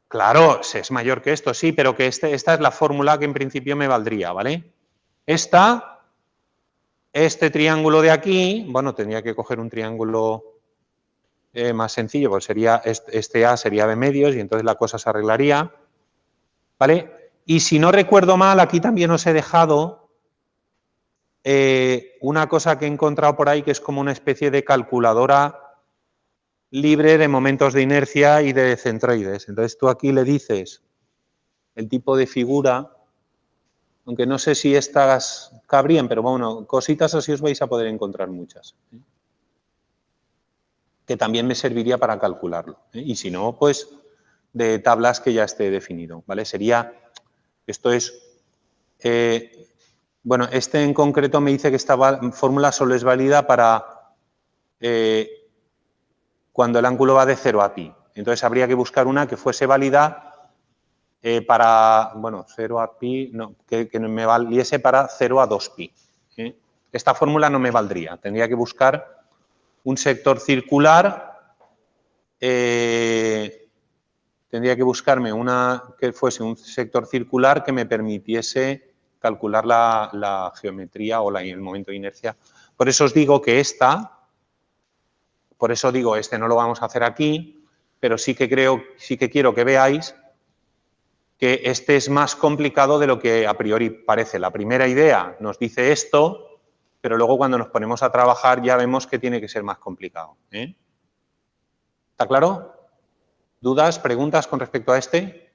Claro, es mayor que esto, sí, pero que esta es la fórmula que en principio me valdría, ¿vale? Este triángulo de aquí, bueno, tendría que coger un triángulo más sencillo, pues sería este A sería B medios y entonces la cosa se arreglaría, ¿vale? Y si no recuerdo mal, aquí también os he dejado una cosa que he encontrado por ahí que es como una especie de calculadora libre de momentos de inercia y de centroides. Entonces tú aquí le dices el tipo de figura, aunque no sé si estas cabrían, pero bueno, cositas así os vais a poder encontrar muchas. Que también me serviría para calcularlo. Y si no, pues de tablas que ya esté definido, ¿vale? Sería, esto es, bueno, este en concreto me dice que esta fórmula solo es válida para cuando el ángulo va de 0 a pi. Entonces habría que buscar una que fuese válida para, bueno, 0 a pi, no, que me valiese para 0 a 2 pi. Esta fórmula no me valdría, tendría que buscar un sector circular, tendría que buscarme una que fuese un sector circular que me permitiese calcular la geometría o el momento de inercia. Por eso os digo que por eso digo, este no lo vamos a hacer aquí, pero sí que quiero que veáis que este es más complicado de lo que a priori parece. La primera idea nos dice esto, pero luego cuando nos ponemos a trabajar ya vemos que tiene que ser más complicado. ¿Está claro? ¿Dudas, preguntas con respecto a este?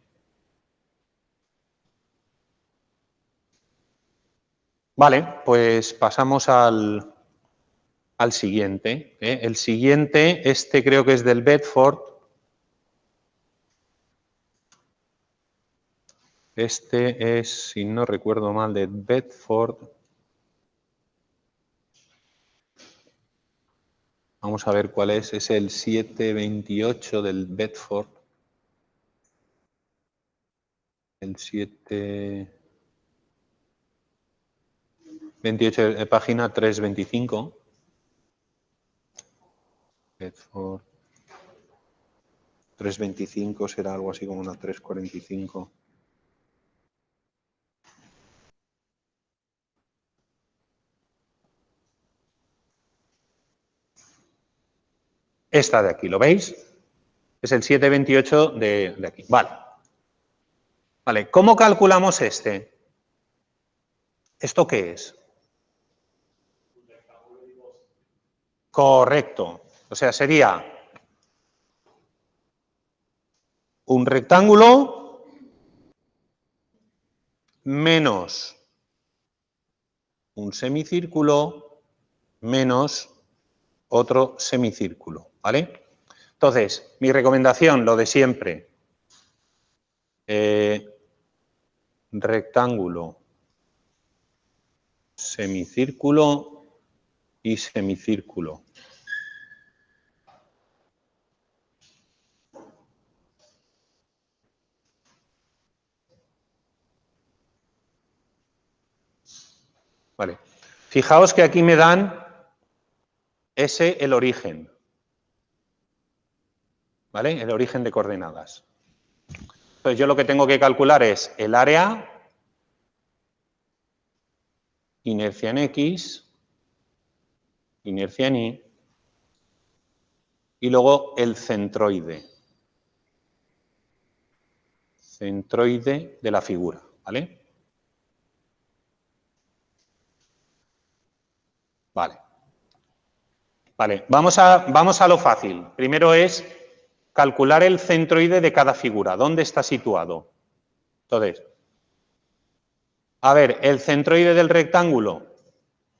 Vale, pues pasamos al siguiente. El siguiente, este creo que es del Bedford. Este es, si no recuerdo mal, de Bedford. Vamos a ver cuál es. Es el 728 del Bedford. El 728, página 325. Bedford. 325 será algo así como una 345. Esta de aquí, ¿lo veis? Es el 728 de aquí. Vale. Vale, ¿cómo calculamos este? ¿Esto qué es? Correcto. O sea, sería un rectángulo menos un semicírculo menos otro semicírculo, ¿vale? Entonces, mi recomendación, lo de siempre, rectángulo, semicírculo y semicírculo. Vale. Fijaos que aquí me dan S el origen, ¿vale? El origen de coordenadas. Entonces yo lo que tengo que calcular es el área, inercia en X, inercia en Y, y luego el centroide. centroide de la figura, ¿vale? Vale, vamos a lo fácil. Primero es calcular el centroide de cada figura. ¿Dónde está situado? Entonces, a ver, el centroide del rectángulo,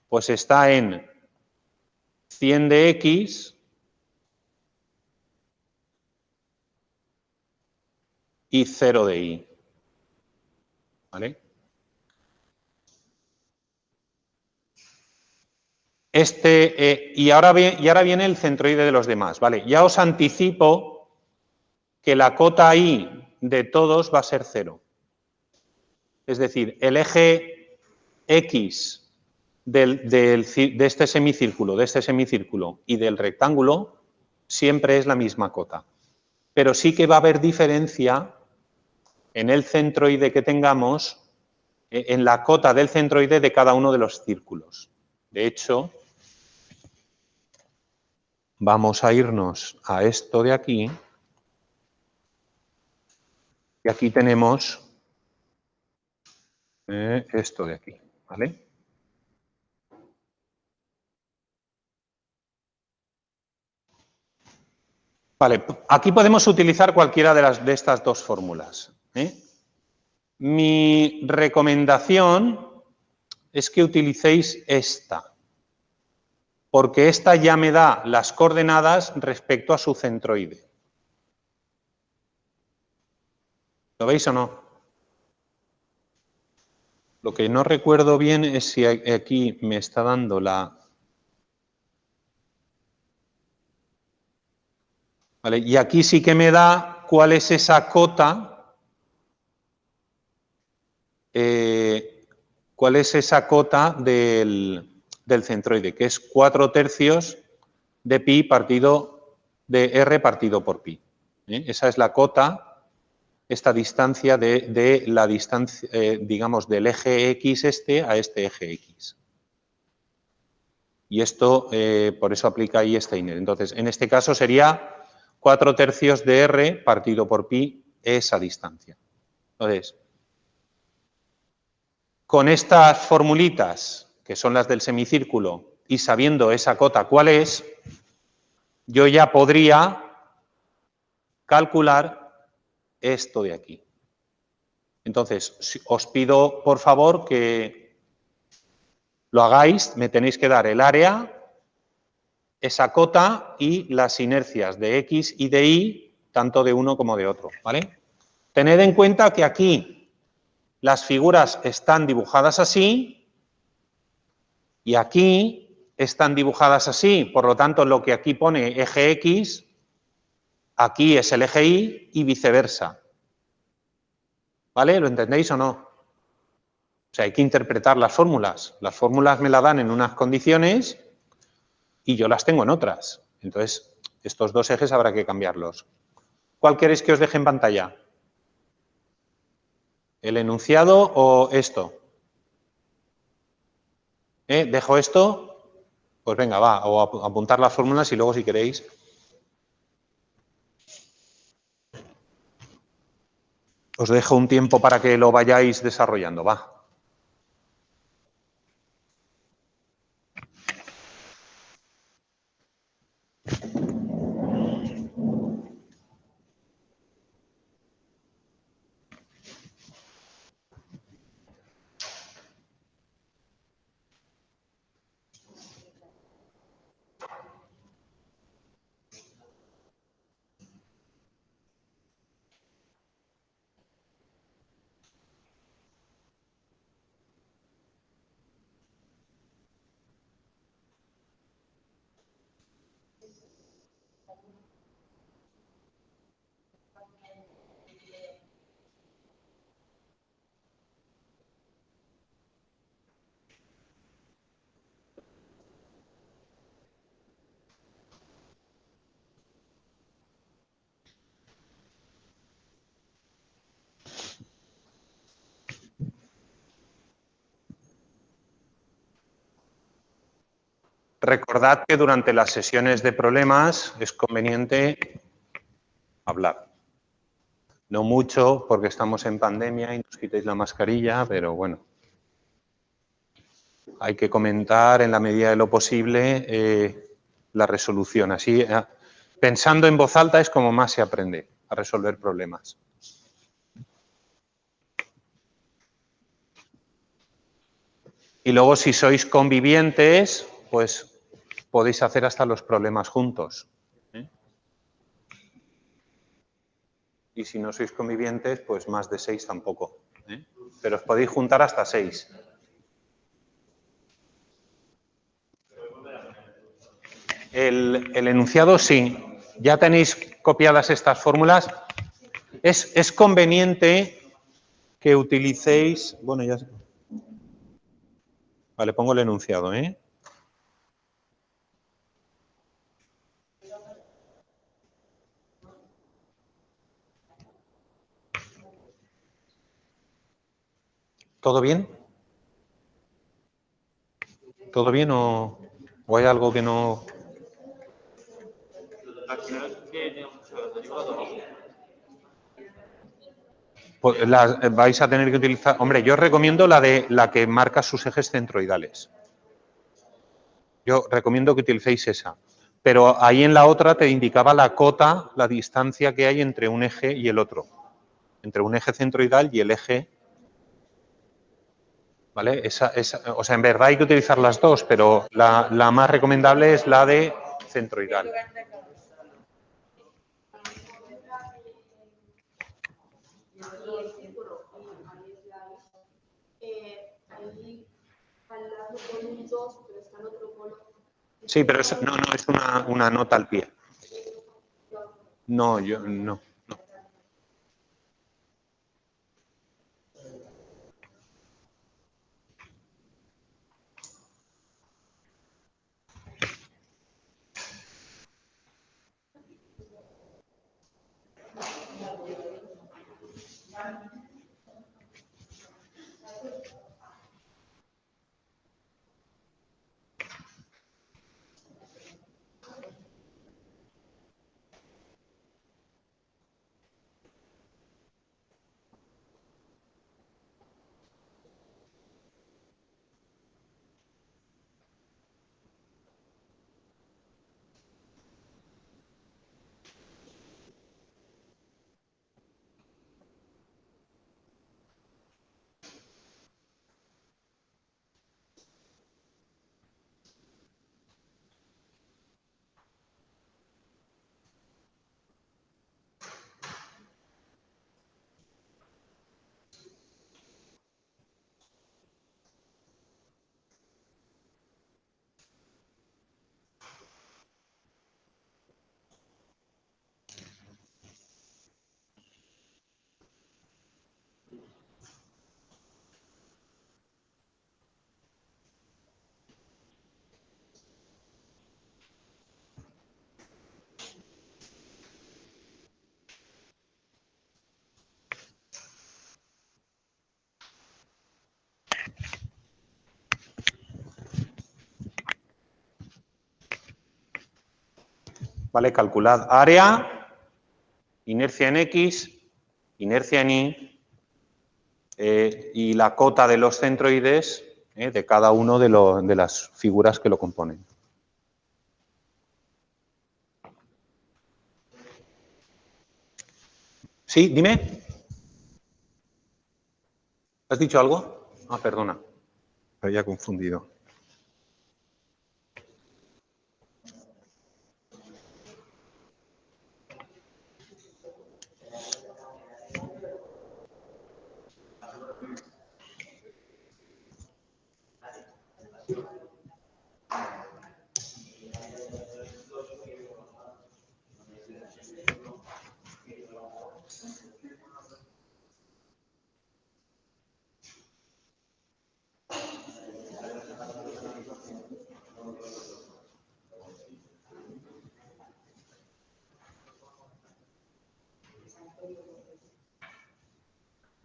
pues está en 100 de X y 0 de Y. ¿Vale? Y ahora viene el centroide de los demás. ¿Vale? Ya os anticipo que la cota Y de todos va a ser 0. Es decir, el eje X de este semicírculo y del rectángulo siempre es la misma cota. Pero sí que va a haber diferencia en el centroide que tengamos, en la cota del centroide de cada uno de los círculos. De hecho, vamos a irnos a esto de aquí. Y aquí tenemos esto de aquí, ¿vale? Vale, aquí podemos utilizar cualquiera de estas dos fórmulas. Mi recomendación es que utilicéis esta, porque esta ya me da las coordenadas respecto a su centroide. ¿Lo veis o no? Lo que no recuerdo bien es si aquí me está dando la... ¿Vale? Y aquí sí que me da cuál es esa cota, cuál es esa cota del centroide, que es 4/3 de pi partido de r partido por pi. Esa es la cota, esta distancia de la distancia, digamos, del eje X a este eje X. Y esto, por eso aplica ahí Steiner. Entonces, en este caso sería 4/3 de r partido por pi esa distancia. Entonces, con estas formulitas, que son las del semicírculo, y sabiendo esa cota cuál es, yo ya podría calcular esto de aquí. Entonces, os pido, por favor, que lo hagáis. Me tenéis que dar el área, esa cota y las inercias de X y de Y, tanto de uno como de otro, ¿vale? Tened en cuenta que aquí las figuras están dibujadas así y aquí están dibujadas así. Por lo tanto, lo que aquí pone eje X, aquí es el eje Y y viceversa. ¿Vale? ¿Lo entendéis o no? O sea, hay que interpretar las fórmulas. Las fórmulas me las dan en unas condiciones y yo las tengo en otras. Entonces, estos dos ejes habrá que cambiarlos. ¿Cuál queréis que os deje en pantalla? ¿El enunciado o esto? ¿Dejo esto? Pues venga, va, o apuntar las fórmulas y luego si queréis. Os dejo un tiempo para que lo vayáis desarrollando, va. Recordad que durante las sesiones de problemas es conveniente hablar. No mucho, porque estamos en pandemia y nos quitéis la mascarilla, pero bueno. Hay que comentar en la medida de lo posible la resolución. Así, pensando en voz alta es como más se aprende a resolver problemas. Y luego, si sois convivientes, pues podéis hacer hasta los problemas juntos. Y si no sois convivientes, pues más de 6 tampoco. Pero os podéis juntar hasta 6. El enunciado sí. Ya tenéis copiadas estas fórmulas. Es conveniente que utilicéis... Bueno, ya... Vale, pongo el enunciado, ¿eh? ¿Todo bien? ¿Todo bien o hay algo que no...? Pues vais a tener que utilizar... Hombre, yo os recomiendo la que marca sus ejes centroidales. Yo recomiendo que utilicéis esa. Pero ahí en la otra te indicaba la cota, la distancia que hay entre un eje y el otro. Entre un eje centroidal y el eje... ¿Vale? O sea, en verdad hay que utilizar las dos, pero la más recomendable es la de centroidal. Sí, pero eso, no, es una nota al pie. No, yo no. Vale, calculad área, inercia en X, inercia en Y y la cota de los centroides de cada uno de las figuras que lo componen. Sí, dime. ¿Has dicho algo? Ah, perdona. Me había confundido.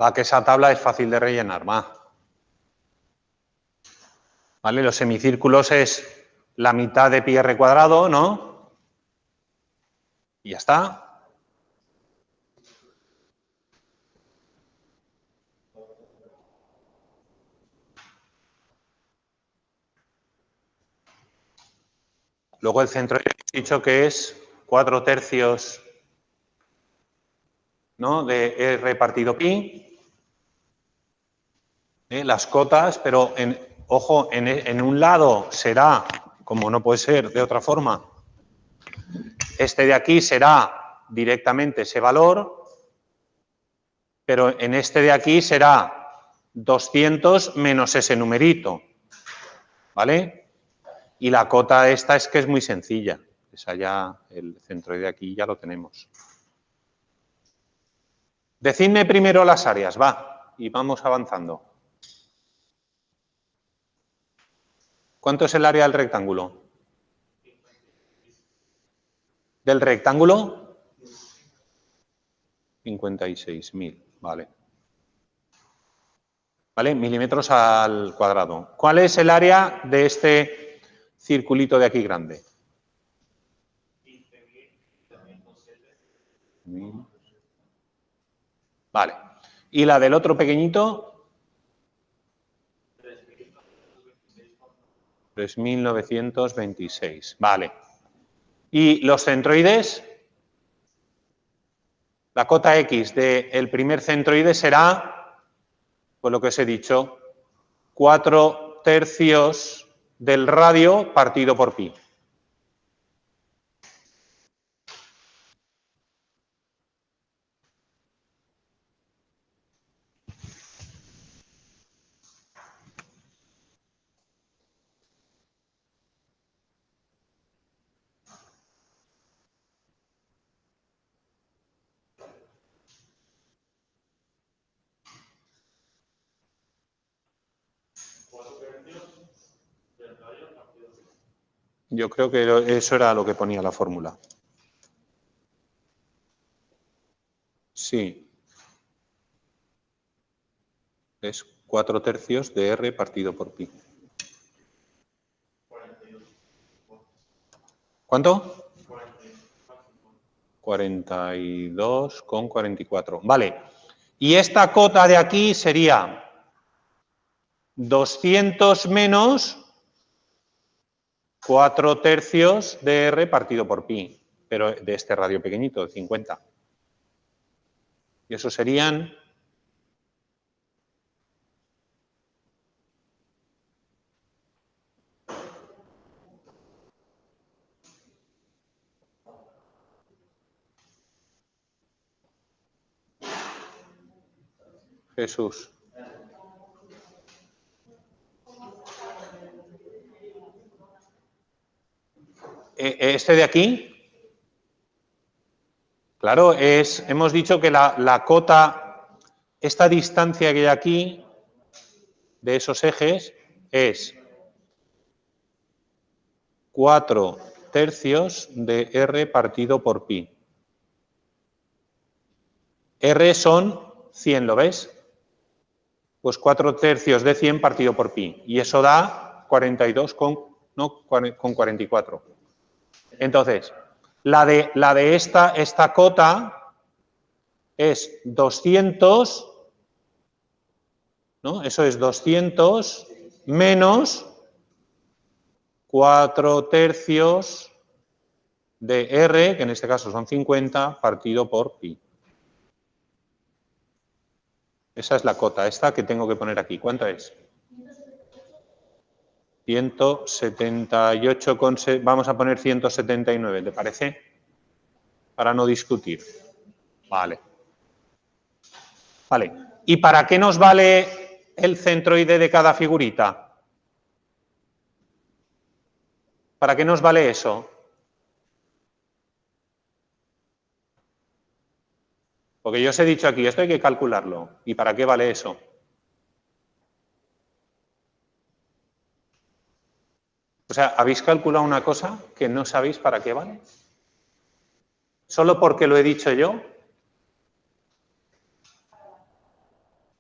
Va, que esa tabla es fácil de rellenar, va. ¿Vale? Los semicírculos es la mitad de pi r cuadrado, ¿no? Y ya está. Luego el centroide hemos dicho que es 4/3, ¿no?, de R partido pi. Las cotas, pero ojo, en un lado será, como no puede ser de otra forma, este de aquí será directamente ese valor, pero en este de aquí será 200 menos ese numerito, ¿vale? Y la cota esta es que es muy sencilla. Esa ya, el centroide aquí ya lo tenemos. Decidme primero las áreas, va, y vamos avanzando. ¿Cuánto es el área del rectángulo? ¿Del rectángulo? 56.000, vale. ¿Vale? Milímetros al cuadrado. ¿Cuál es el área de este circulito de aquí grande? 15.000. Vale. ¿Y la del otro pequeñito? 3.926. Vale. ¿Y los centroides? La cota X del primer centroide será, pues lo que os he dicho, 4/3 del radio partido por pi. Yo creo que eso era lo que ponía la fórmula. Sí. Es 4/3 de R partido por pi. ¿Cuánto? 42,44. Vale. Y esta cota de aquí sería 200 menos 4/3 de R partido por pi, pero de este radio pequeñito, de 50. Y eso serían... Jesús. Este de aquí, claro, hemos dicho que la cota, esta distancia que hay aquí, de esos ejes, es 4/3 de R partido por pi. R son 100, ¿lo ves? Pues 4/3 de 100 partido por pi. Y eso da 42,44. Entonces, la de esta cota es 200, ¿no? Eso es 200 menos 4/3 de R, que en este caso son 50, partido por pi. Esa es la cota, esta que tengo que poner aquí. ¿Cuánto es? 178, vamos a poner 179, ¿te parece? Para no discutir. Vale. Vale. ¿Y para qué nos vale el centroide de cada figurita? ¿Para qué nos vale eso? Porque yo os he dicho aquí, esto hay que calcularlo. ¿Y para qué vale eso? O sea, ¿habéis calculado una cosa que no sabéis para qué vale? ¿Solo porque lo he dicho yo?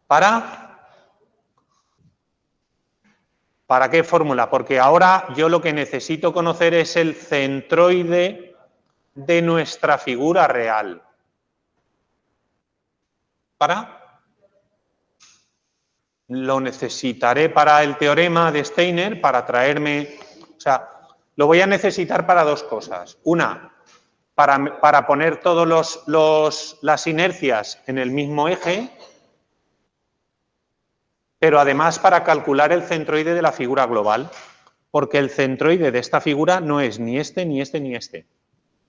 ¿Para qué fórmula? Porque ahora yo lo que necesito conocer es el centroide de nuestra figura real. Lo necesitaré para el teorema de Steiner, para traerme... O sea, Lo voy a necesitar para dos cosas. Una, para poner todas las inercias en el mismo eje, pero además para calcular el centroide de la figura global, porque el centroide de esta figura no es ni este, ni este, ni este.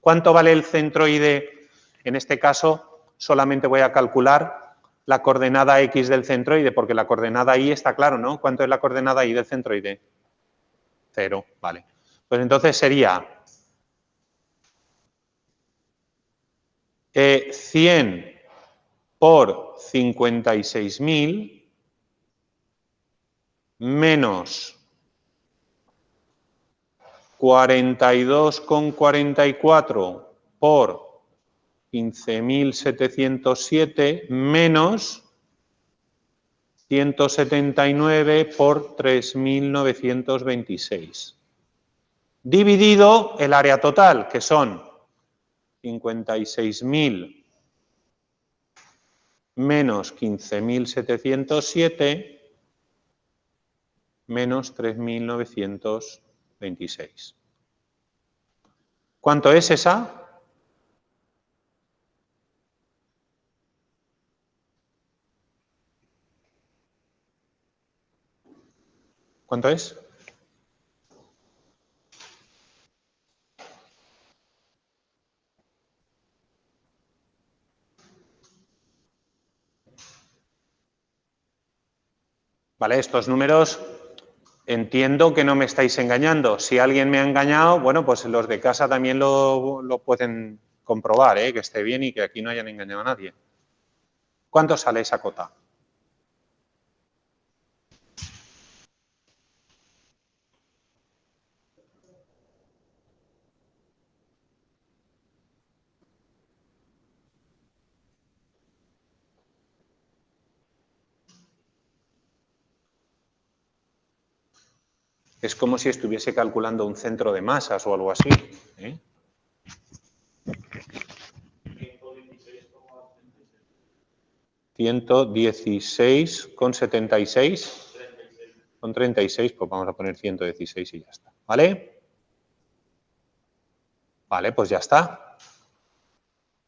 ¿Cuánto vale el centroide? En este caso, solamente voy a calcular la coordenada X del centroide, porque la coordenada Y está claro, ¿no? ¿Cuánto es la coordenada Y del centroide? 0, vale. Pues entonces sería 100 por 56.000 menos 42,44 por 15.707 menos 179 por 3.926. Dividido el área total, que son 56.000 menos 15.707 menos 3.926. ¿Cuánto es esa? ¿Cuánto es? Vale, estos números entiendo que no me estáis engañando. Si alguien me ha engañado, bueno, pues los de casa también lo pueden comprobar, que esté bien y que aquí no hayan engañado a nadie. ¿Cuánto sale esa cota? Es como si estuviese calculando un centro de masas o algo así. 116,76. Con 36, pues vamos a poner 116 y ya está. ¿Vale? Vale, pues ya está.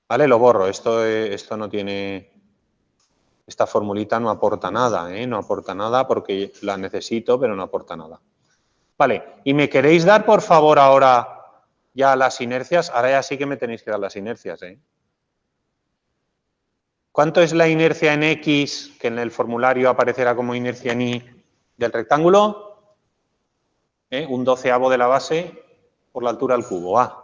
Vale, lo borro. Esto no tiene... Esta formulita no aporta nada, No aporta nada porque la necesito, pero no aporta nada. Vale, ¿y me queréis dar, por favor, ahora ya las inercias? Ahora ya sí que me tenéis que dar las inercias, ¿Cuánto es la inercia en X, que en el formulario aparecerá como inercia en Y, del rectángulo? Un 12avo de la base por la altura al cubo, A.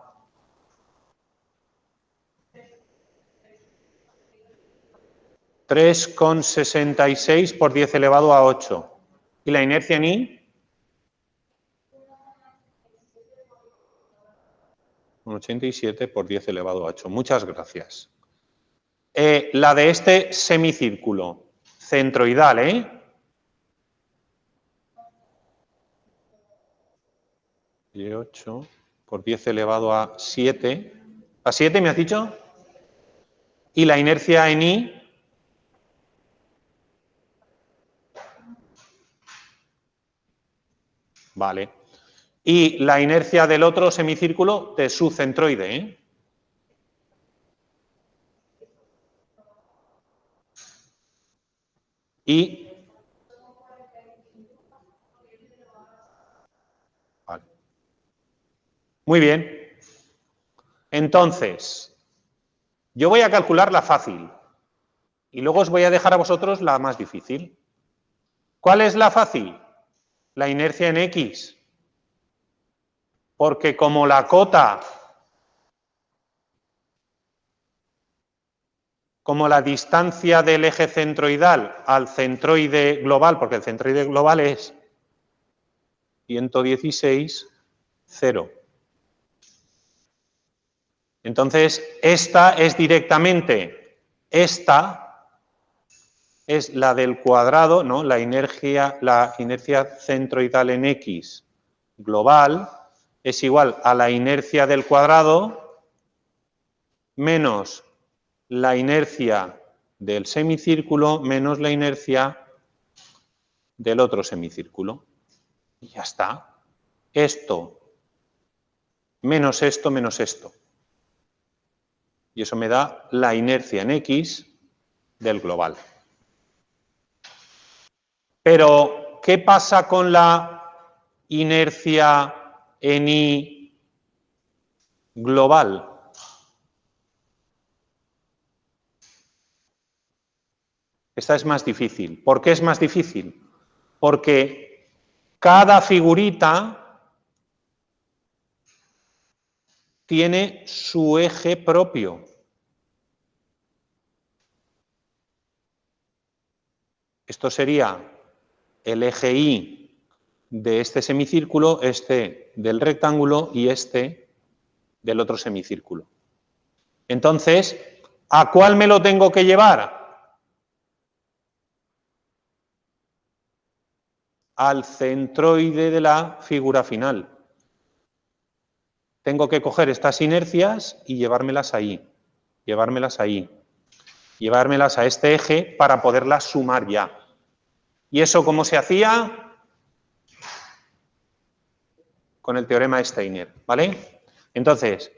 3,66 por 10 elevado a 8. ¿Y la inercia en Y? 1,87 por 10 elevado a 8. Muchas gracias. La de este semicírculo centroidal, Y 8 por 10 elevado a 7. ¿A 7 me has dicho? ¿Y la inercia en Y? Vale. Y la inercia del otro semicírculo de su centroide, Y... Vale. Muy bien. Entonces, yo voy a calcular la fácil y luego os voy a dejar a vosotros la más difícil. ¿Cuál es la fácil? La inercia en X. Porque como la cota, como la distancia del eje centroidal al centroide global, porque el centroide global es 116, 0. Entonces, esta es directamente, esta es la del cuadrado, ¿no? La inercia centroidal en X global es igual a la inercia del cuadrado menos la inercia del semicírculo menos la inercia del otro semicírculo. Y ya está. Esto menos esto, menos esto. Y eso me da la inercia en X del global. Pero, ¿qué pasa con la inercia en Y global? Esta es más difícil. ¿Por qué es más difícil? Porque cada figurita tiene su eje propio. Esto sería el eje Y de este semicírculo, este del rectángulo y este del otro semicírculo. Entonces, ¿a cuál me lo tengo que llevar? Al centroide de la figura final. Tengo que coger estas inercias y llevármelas ahí, llevármelas ahí, llevármelas a este eje para poderlas sumar ya. ¿Y eso cómo se hacía? Con el teorema de Steiner, ¿vale? Entonces,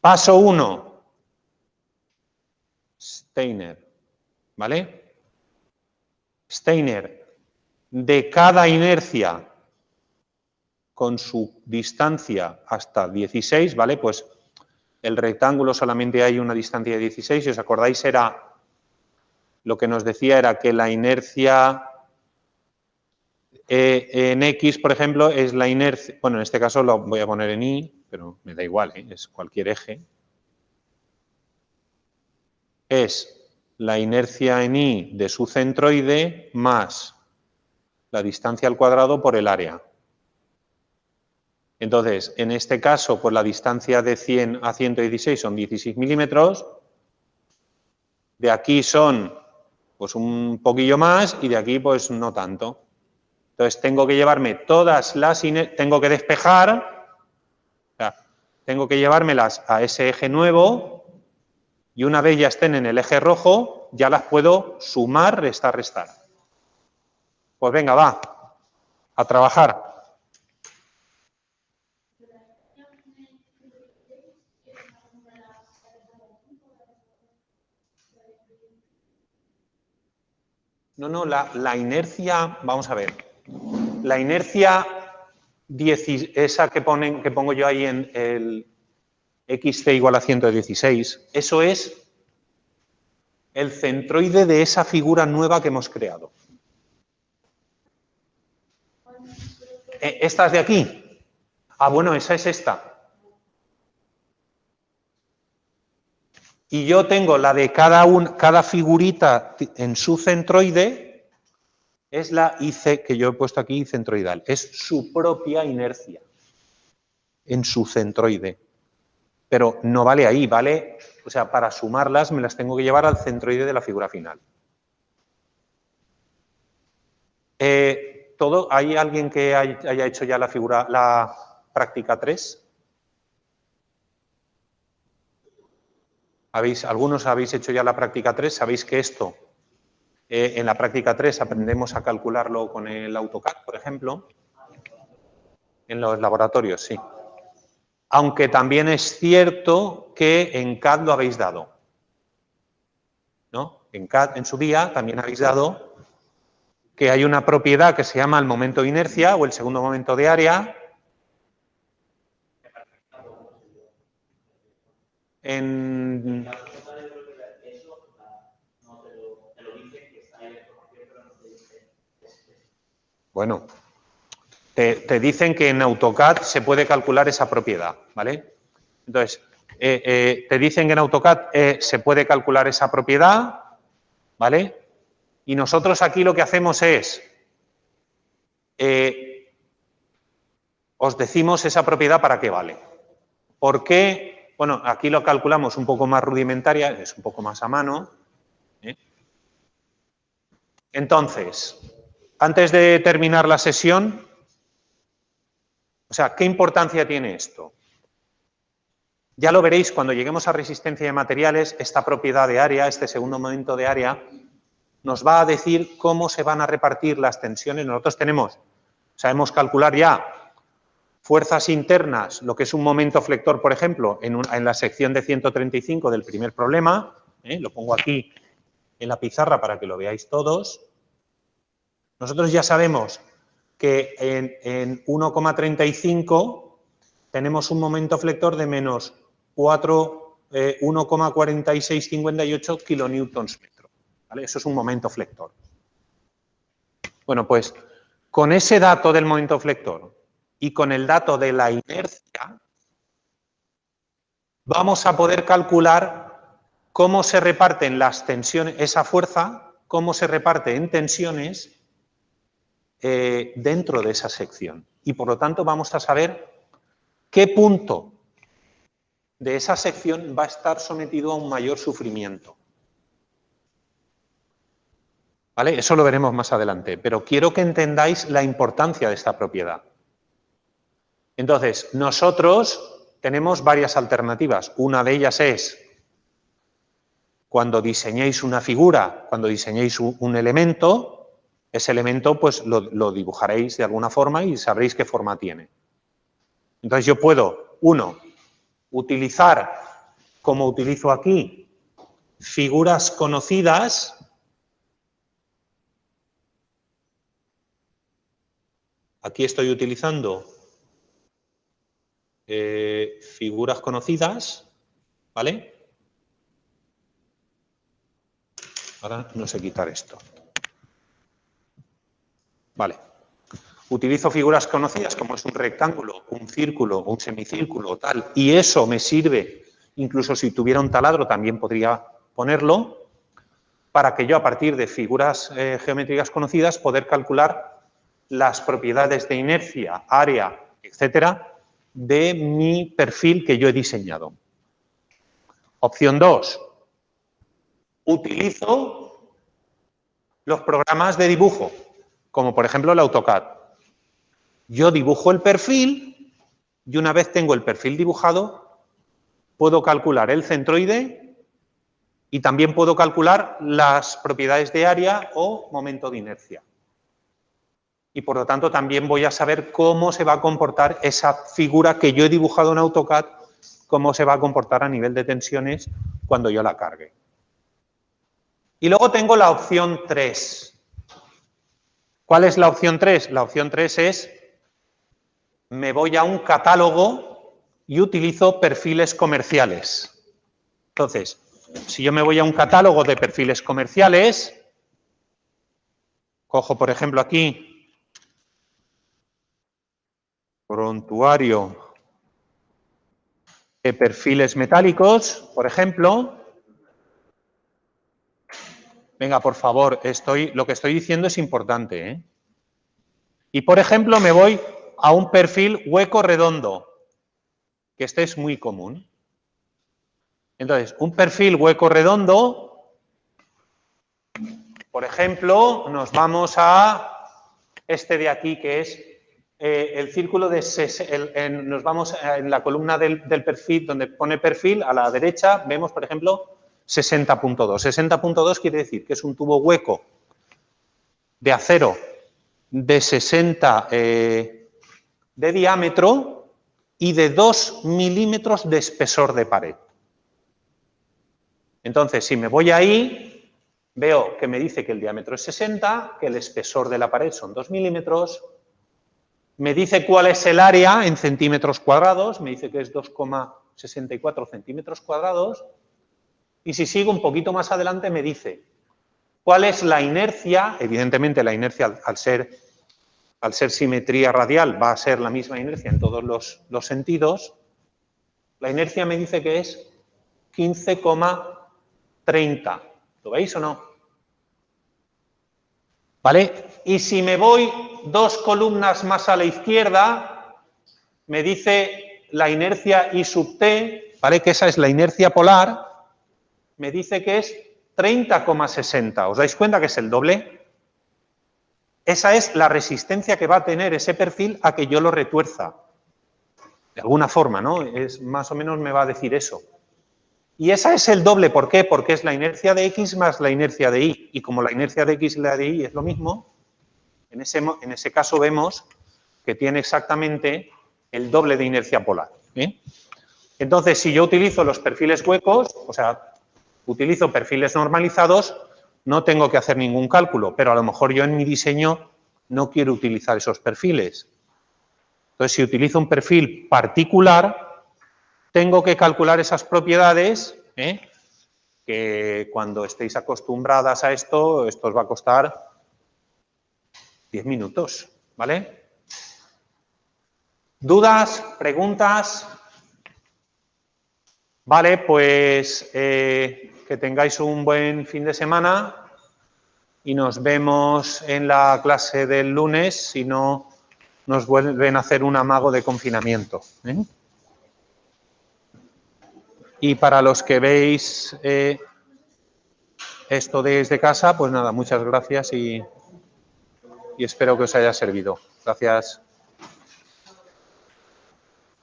paso 1, Steiner, ¿vale? Steiner, de cada inercia con su distancia hasta 16, ¿vale? Pues el rectángulo solamente hay una distancia de 16, si os acordáis era, lo que nos decía era que la inercia en X, por ejemplo, es la inercia, bueno, en este caso lo voy a poner en Y, pero me da igual, es cualquier eje. Es la inercia en Y de su centroide más la distancia al cuadrado por el área. Entonces, en este caso, pues la distancia de 100 a 116 son 16 milímetros. De aquí son pues un poquillo más y de aquí pues no tanto. Entonces tengo que llevarme todas las tengo que despejar, o sea, tengo que llevármelas a ese eje nuevo y una vez ya estén en el eje rojo ya las puedo sumar, restar, restar. Pues venga, va, a trabajar. No, la inercia, vamos a ver, la inercia esa que pongo yo ahí en el XC igual a 116, eso es el centroide de esa figura nueva que hemos creado. ¿Esta es de aquí? Ah, bueno, esa es esta. Y yo tengo la de cada figurita en su centroide, es la IC que yo he puesto aquí, centroidal. Es su propia inercia en su centroide. Pero no vale ahí, vale, o sea, para sumarlas me las tengo que llevar al centroide de la figura final. ¿Hay alguien que haya hecho ya la práctica 3? ¿Algunos habéis hecho ya la práctica 3? ¿Sabéis que esto, en la práctica 3 aprendemos a calcularlo con el AutoCAD, por ejemplo? En los laboratorios, sí. Aunque también es cierto que en CAD lo habéis dado, ¿no? En CAD, en su día, también habéis dado que hay una propiedad que se llama el momento de inercia o el segundo momento de área. Bueno, te dicen que en AutoCAD se puede calcular esa propiedad, ¿vale? Entonces, te dicen que en AutoCAD se puede calcular esa propiedad, ¿vale? Y nosotros aquí lo que hacemos es, os decimos esa propiedad para qué vale. ¿Por qué? Bueno, aquí lo calculamos un poco más rudimentaria, es un poco más a mano. Entonces, antes de terminar la sesión, o sea, ¿qué importancia tiene esto? Ya lo veréis cuando lleguemos a resistencia de materiales, esta propiedad de área, este segundo momento de área, nos va a decir cómo se van a repartir las tensiones. Nosotros sabemos calcular ya fuerzas internas, lo que es un momento flector, por ejemplo, en la sección de 135 del primer problema, lo pongo aquí en la pizarra para que lo veáis todos. Nosotros ya sabemos que en 1,35 tenemos un momento flector de menos 1,4658 kilonewtons metro. ¿Vale? Eso es un momento flector. Bueno, pues con ese dato del momento flector y con el dato de la inercia, vamos a poder calcular cómo se reparten las tensiones, esa fuerza, cómo se reparte en tensiones dentro de esa sección. Y por lo tanto vamos a saber qué punto de esa sección va a estar sometido a un mayor sufrimiento. ¿Vale? Eso lo veremos más adelante, pero quiero que entendáis la importancia de esta propiedad. Entonces, nosotros tenemos varias alternativas. Una de ellas es, cuando diseñéis una figura, cuando diseñéis un elemento, ese elemento pues lo dibujaréis de alguna forma y sabréis qué forma tiene. Entonces yo puedo, uno, utilizar, como utilizo aquí, figuras conocidas. Aquí estoy utilizando figuras conocidas, ¿vale? Ahora no sé quitar esto. Vale. Utilizo figuras conocidas como es un rectángulo, un círculo, un semicírculo, tal, y eso me sirve, incluso si tuviera un taladro también podría ponerlo, para que yo a partir de figuras geométricas conocidas poder calcular las propiedades de inercia, área, etcétera, de mi perfil que yo he diseñado. Opción 2. Utilizo los programas de dibujo, como por ejemplo el AutoCAD. Yo dibujo el perfil y una vez tengo el perfil dibujado, puedo calcular el centroide y también puedo calcular las propiedades de área o momento de inercia. Y por lo tanto también voy a saber cómo se va a comportar esa figura que yo he dibujado en AutoCAD, cómo se va a comportar a nivel de tensiones cuando yo la cargue. Y luego tengo la opción 3. ¿Cuál es la opción 3? La opción 3 es, me voy a un catálogo y utilizo perfiles comerciales. Entonces, si yo me voy a un catálogo de perfiles comerciales, cojo por ejemplo aquí prontuario de perfiles metálicos, por ejemplo. Venga, por favor, lo que estoy diciendo es importante, ¿eh? Y, por ejemplo, me voy a un perfil hueco redondo, que este es muy común. Entonces, un perfil hueco redondo, por ejemplo, nos vamos a este de aquí, que es el círculo de... nos vamos en la columna del perfil, donde pone perfil, a la derecha, vemos, por ejemplo, 60.2. 60.2 quiere decir que es un tubo hueco de acero de 60 de diámetro y de 2 milímetros de espesor de pared. Entonces, si me voy ahí, veo que me dice que el diámetro es 60, que el espesor de la pared son 2 milímetros, me dice cuál es el área en centímetros cuadrados, me dice que es 2,64 centímetros cuadrados, y si sigo un poquito más adelante me dice cuál es la inercia. Evidentemente la inercia al ser simetría radial va a ser la misma inercia en todos los sentidos. La inercia me dice que es 15,30. ¿Lo veis o no? ¿Vale? Y si me voy 2 columnas más a la izquierda, me dice la inercia I sub t, ¿vale? Que esa es la inercia polar, me dice que es 30,60. ¿Os dais cuenta que es el doble? Esa es la resistencia que va a tener ese perfil a que yo lo retuerza. De alguna forma, ¿no? Más o menos me va a decir eso. Y esa es el doble. ¿Por qué? Porque es la inercia de X más la inercia de Y. Y como la inercia de X y la de Y es lo mismo, en ese caso vemos que tiene exactamente el doble de inercia polar. Entonces, si yo utilizo los perfiles huecos, o sea, utilizo perfiles normalizados, no tengo que hacer ningún cálculo, pero a lo mejor yo en mi diseño no quiero utilizar esos perfiles. Entonces, si utilizo un perfil particular, tengo que calcular esas propiedades, que cuando estéis acostumbradas a esto os va a costar 10 minutos, ¿vale? ¿Dudas? ¿Preguntas? Vale, pues que tengáis un buen fin de semana y nos vemos en la clase del lunes, si no nos vuelven a hacer un amago de confinamiento. Y para los que veis esto desde casa, pues nada, muchas gracias y espero que os haya servido. Gracias.